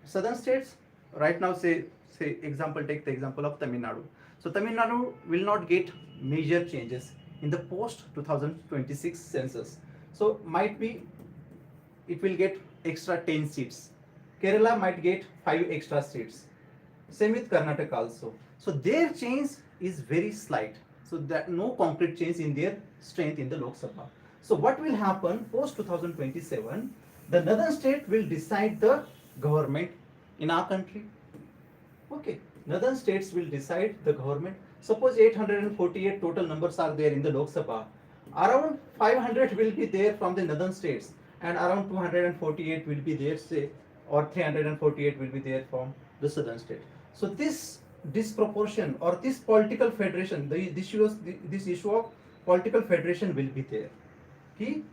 Southern states right now, say example, take the example of Tamil Nadu. So Tamil Nadu will not get major changes in the post 2026 census. So might be it will get extra 10 seats. Kerala might get 5 extra seats. Same with Karnataka also. So their change is very slight. So that no concrete change in their strength in the Lok Sabha. So what will happen post 2027? The northern state will decide the government in our country. Okay, northern states will decide the government. Suppose 848 total numbers are there in the Lok Sabha. Around 500 will be there from the northern states, and around 248 will be there, say, or 348 will be there from the southern state. So this disproportion or this political federation, this issue of political federation will be there. Key,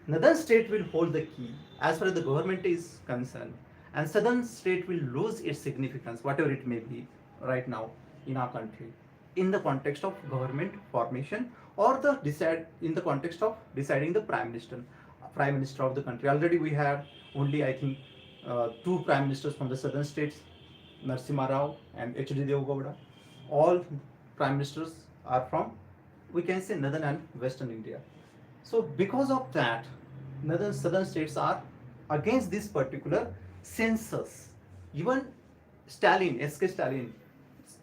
northern state will hold the key as far as the government is concerned, and southern state will lose its significance, whatever it may be right now in our country, in the context of government formation or the decide in the context of deciding the prime minister of the country. Already we have only, I think, 2 prime ministers from the southern states, Narasimha Rao and H.D. Deve Gowda. All prime ministers are from, we can say, northern and western India. So because of that, southern states are against this particular census. Even Stalin, S.K. Stalin,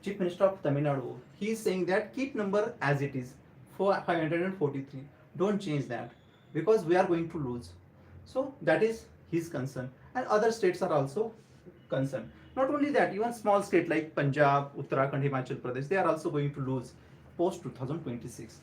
Chief Minister of Tamil Nadu, he is saying that keep number as it is, 543. Don't change that because we are going to lose. So that is his concern, and other states are also concerned. Not only that, even small state like Punjab, Uttarakhand, Himachal Pradesh, they are also going to lose post 2026.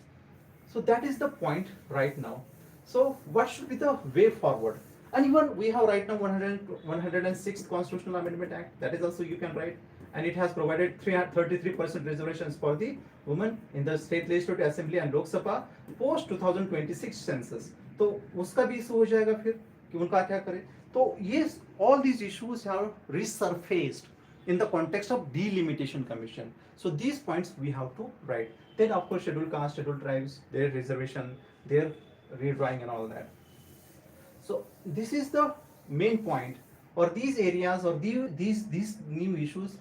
So that is the point right now. So what should be the way forward? And even we have right now 106th Constitutional Amendment Act, that is also you can write, and it has provided 33% reservations for the women in the State Legislative Assembly and Lok Sabha post 2026 census. तो उसका भी issue हो जाएगा फिर कि उनका क्या करें. तो ये all these issues have resurfaced in the context of delimitation commission. So these points we have to write. Then of course scheduled caste, scheduled tribes, their reservation, their redrawing and all that. So this is the main point, or these areas or these new issues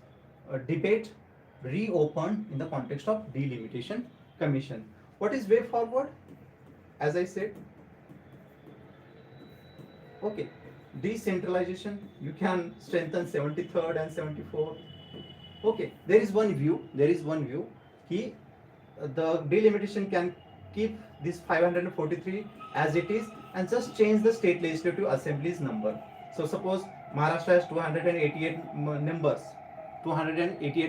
debate reopened in the context of delimitation commission. What is way forward? As I said, okay, decentralization, you can strengthen 73rd and 74th. Okay, there is one view. The delimitation can keep this 543 as it is and just change the state legislative assembly's number. So suppose Maharashtra has 288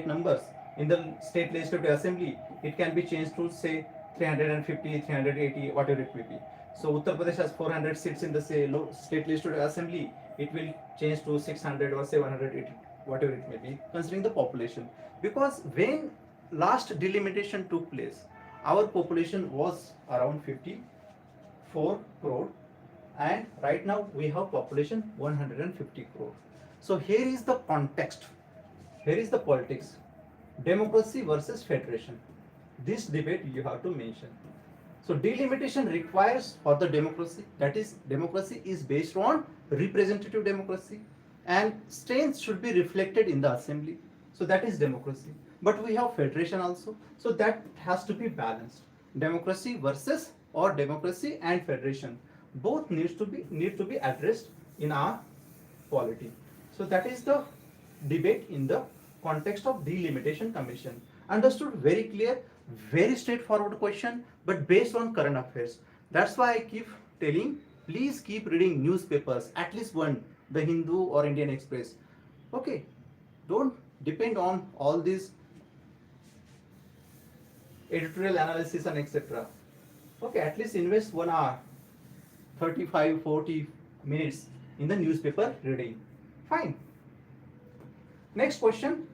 numbers in the state legislative assembly. It can be changed to say 350, 380, whatever it may be. So Uttar Pradesh has 400 seats in the state legislative assembly. It will change to 600 or 780, whatever it may be, considering the population. Because when last delimitation took place, our population was around 54 crore, and right now we have population 150 crore. So here is the context, here is the politics, democracy versus federation. This debate you have to mention. So delimitation requires for the democracy, that is, democracy is based on representative democracy, and strength should be reflected in the assembly. So that is democracy. But we have federation also, so that has to be balanced. Democracy versus, or democracy and federation, both need to be addressed in our polity. So that is the debate in the context of delimitation commission. Understood? Very clear, very straightforward question, but based on current affairs. That's why I keep telling, please keep reading newspapers, at least one, the Hindu or Indian Express. Okay, don't depend on all these editorial analysis and etc. Okay, at least invest 1 hour, 35-40 minutes in the newspaper reading. Fine. Next question.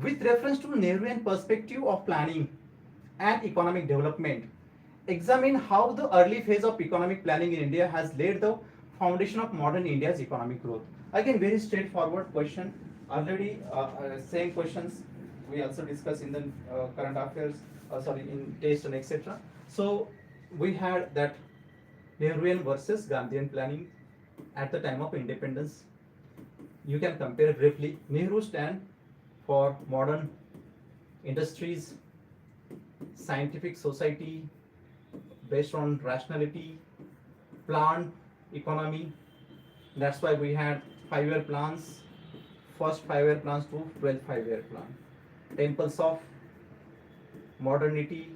With reference to Nehruvian perspective of planning and economic development, examine how the early phase of economic planning in India has laid the foundation of modern India's economic growth. Again, very straightforward question. Already same questions we also discussed in the current affairs, in taste and etc. So we had that Nehruvian versus Gandhian planning at the time of independence. You can compare briefly. Nehru stand for modern industries, scientific society based on rationality, planned economy. That's why we had 5-year plans, first 5-year plans to 12th 5-year plan. Temples of modernity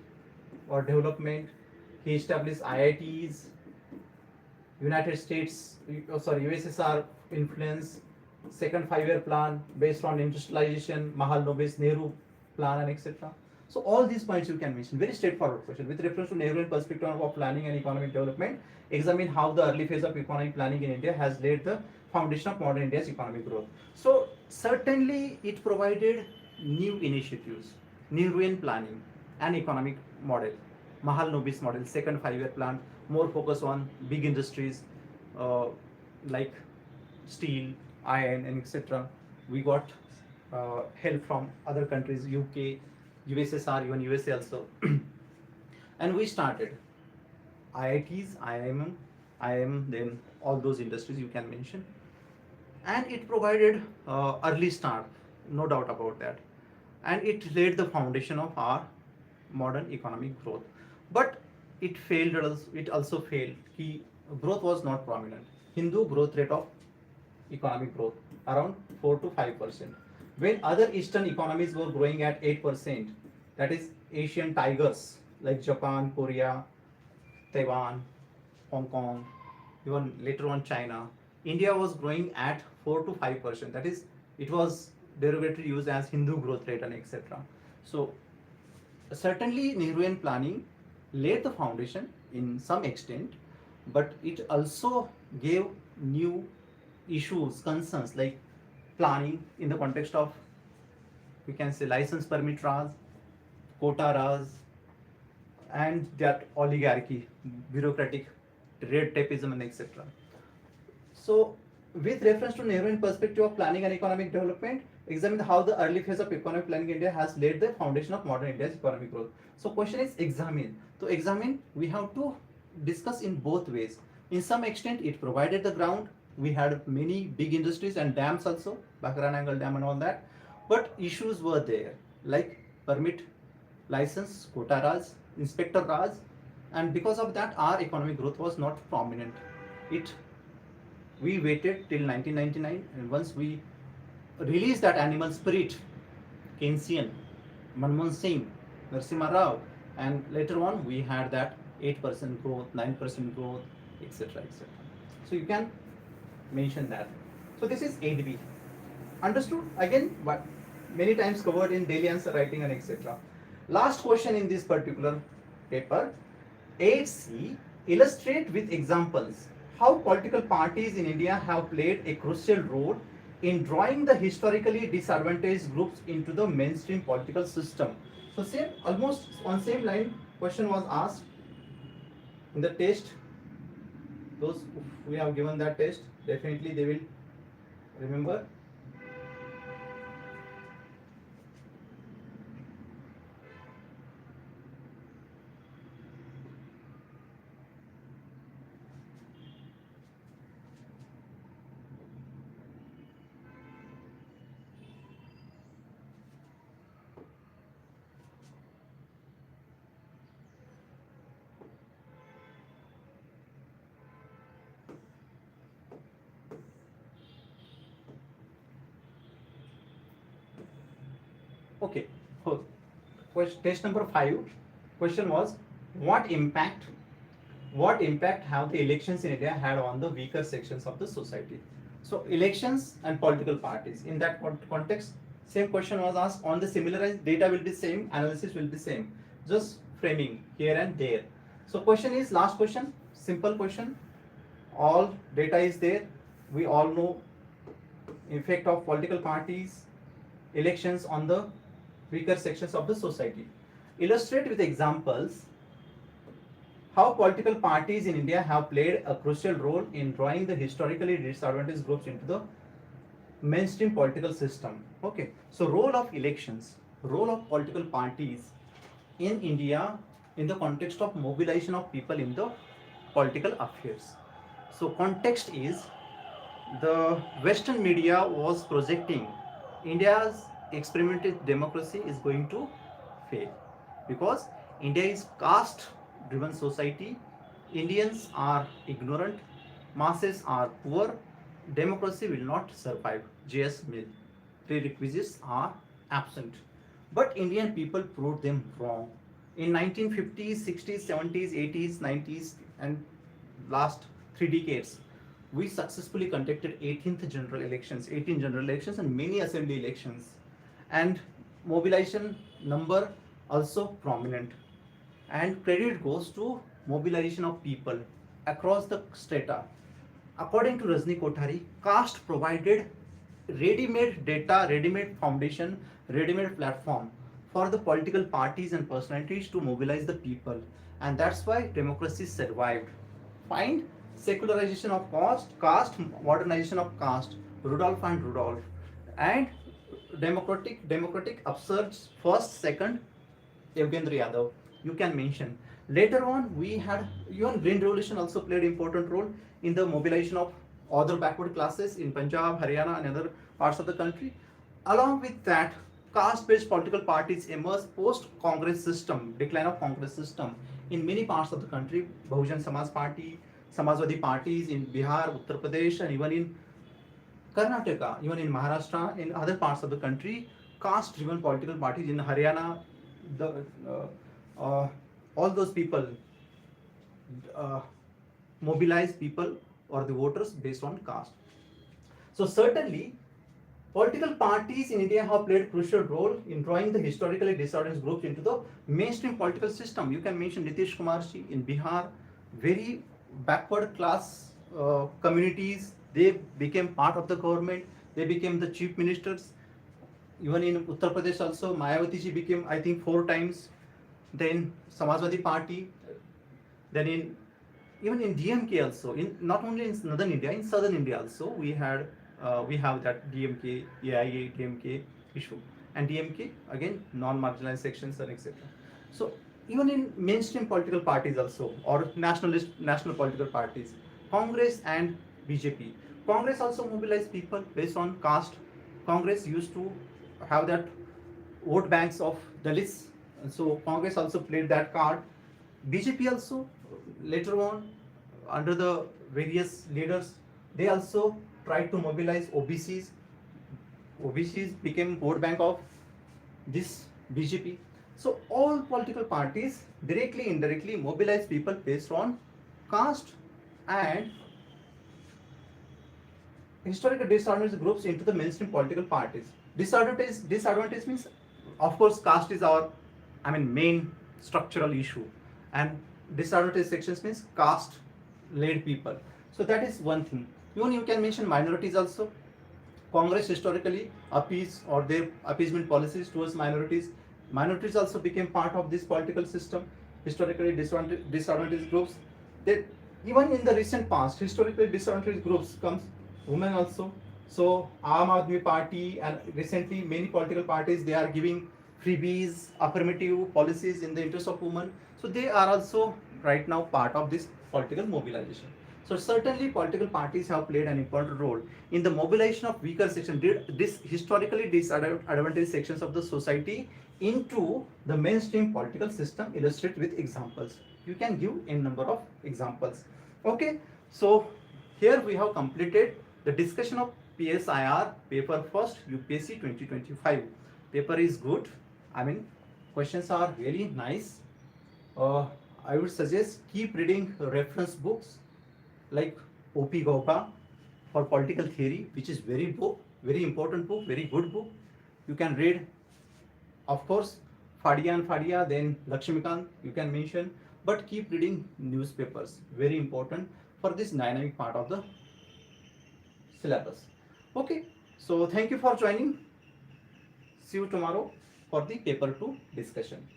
or development. He established IITs, United States, USSR influence, second 5-year plan based on industrialization, Mahalanobis, Nehru plan, and etc. So all these points you can mention. Very straightforward question. With reference to Nehruvian perspective of planning and economic development, examine how the early phase of economic planning in India has laid the foundation of modern India's economic growth. So certainly it provided new initiatives, Nehruvian planning and economic model, Mahalanobis model, second 5-year plan, more focus on big industries like steel, iron, and etc. We got help from other countries, UK, USSR, even USA also. And we started IITs, IIM, then all those industries you can mention. And it provided early start, no doubt about that. And it laid the foundation of our modern economic growth. But it failed, it also failed. Growth was not prominent. Hindu growth rate of economic growth around 4 to 5%. When other Eastern economies were growing at 8%, that is Asian tigers like Japan, Korea, Taiwan, Hong Kong, even later on China, India was growing at 4 to 5%. That is, it was derogatory used as Hindu growth rate and etc. So certainly Nehruvian planning laid the foundation in some extent, but it also gave new issues, concerns like planning in the context of, we can say, license permit Raj, quota Raj, and that oligarchy, bureaucratic red tapeism, and etc. So with reference to Nehruvian perspective of planning and economic development, examine how the early phase of economic planning in India has laid the foundation of modern India's economic growth. So question is examine. To examine, we have to discuss in both ways. In some extent, it provided the ground. We had many big industries and dams also, Bhakranangal Dam and all that. But issues were there, like permit, license, quota Raj, inspector Raj, and because of that, our economic growth was not prominent. We waited till 1999, and once we released that animal spirit, Keynesian, Manmohan Singh, Narasimha Rao, and later on we had that 8% growth, 9% growth, etc. etc. So you can mention that. So this is 8B. Understood? Again, but many times covered in daily answer writing and etc. Last question in this particular paper, 8C, illustrate with examples how political parties in India have played a crucial role in drawing the historically disadvantaged groups into the mainstream political system. So same, almost on same line, question was asked in the test. Those we have given that test, definitely they will remember. Okay, so test number 5, question was, what impact have the elections in India had on the weaker sections of the society? So elections and political parties, in that context, same question was asked. On the similar data will be same, analysis will be same, just framing here and there. So question is, last question, simple question, all data is there. We all know effect of political parties, elections on the weaker sections of the society. Illustrate with examples how political parties in India have played a crucial role in drawing the historically disadvantaged groups into the mainstream political system. Okay, so role of elections, role of political parties in India in the context of mobilization of people in the political affairs. So context is the Western media was projecting India's experimental democracy is going to fail because India is caste driven society. Indians are ignorant, masses are poor, democracy will not survive. JS Mill. Prerequisites are absent. But Indian people proved them wrong. In 1950s, 60s, 70s, 80s, 90s, and last 3 decades, we successfully conducted 18th general elections, 18 general elections, and many assembly elections. And mobilization number also prominent. And credit goes to mobilization of people across the strata. According to Rajni Kothari, caste provided ready-made data, ready-made foundation, ready-made platform for the political parties and personalities to mobilize the people, and that's why democracy survived. Find secularization of caste, modernization of caste, Rudolph, and democratic upsurge first, second, Yogendra Yadav. You can mention. Later on, we had even Green Revolution also played important role in the mobilization of other backward classes in Punjab, Haryana, and other parts of the country. Along with that, caste-based political parties emerged post-Congress system, decline of Congress system in many parts of the country. Bahujan Samaj Party, Samajwadi parties in Bihar, Uttar Pradesh, and even in Karnataka, even in Maharashtra, in other parts of the country, caste-driven political parties in Haryana, the all those people mobilize people or the voters based on caste. So certainly, political parties in India have played a crucial role in drawing the historically disorganized groups into the mainstream political system. You can mention Nitish Kumar ji in Bihar, very backward class communities. They became part of the government. They became the chief ministers. Even in Uttar Pradesh also, Mayawati ji became, I think, 4 times. Then Samajwadi Party. Then even in DMK also, in not only in northern India, in southern India also, we have that DMK, AIA, DMK issue, and DMK again non-marginalized sections and etc. So even in mainstream political parties also, or national political parties, Congress and BJP. Congress also mobilized people based on caste. Congress used to have that vote banks of Dalits, and so Congress also played that card. BJP also later on, under the various leaders, they also tried to mobilize OBCs. OBCs became vote bank of this BJP. So all political parties directly, indirectly mobilize people based on caste and historical disadvantaged groups into the mainstream political parties. Disadvantage means, of course, caste is our, main structural issue, and disadvantaged sections means caste-led people. So that is one thing. Even you can mention minorities also. Congress historically their appeasement policies towards minorities. Minorities also became part of this political system. Historically disadvantaged groups. They, even in the recent past, historically disadvantaged groups comes women also. So Aam Aadmi Party and recently many political parties, they are giving freebies, affirmative policies in the interest of women. So they are also right now part of this political mobilization. So certainly political parties have played an important role in the mobilization of weaker sections, this historically disadvantaged sections of the society into the mainstream political system. Illustrate with examples. You can give n number of examples. Okay, so here we have completed the discussion of PSIR paper first UPSC 2025. Paper is good. Questions are really nice. I would suggest keep reading reference books like O.P. Gaupa for political theory, which is very important book, very good book. You can read, of course, Fadia, then Lakshmikant, you can mention, but keep reading newspapers, very important for this dynamic part of the syllabus. Okay, so thank you for joining. See you tomorrow for the paper 2 discussion.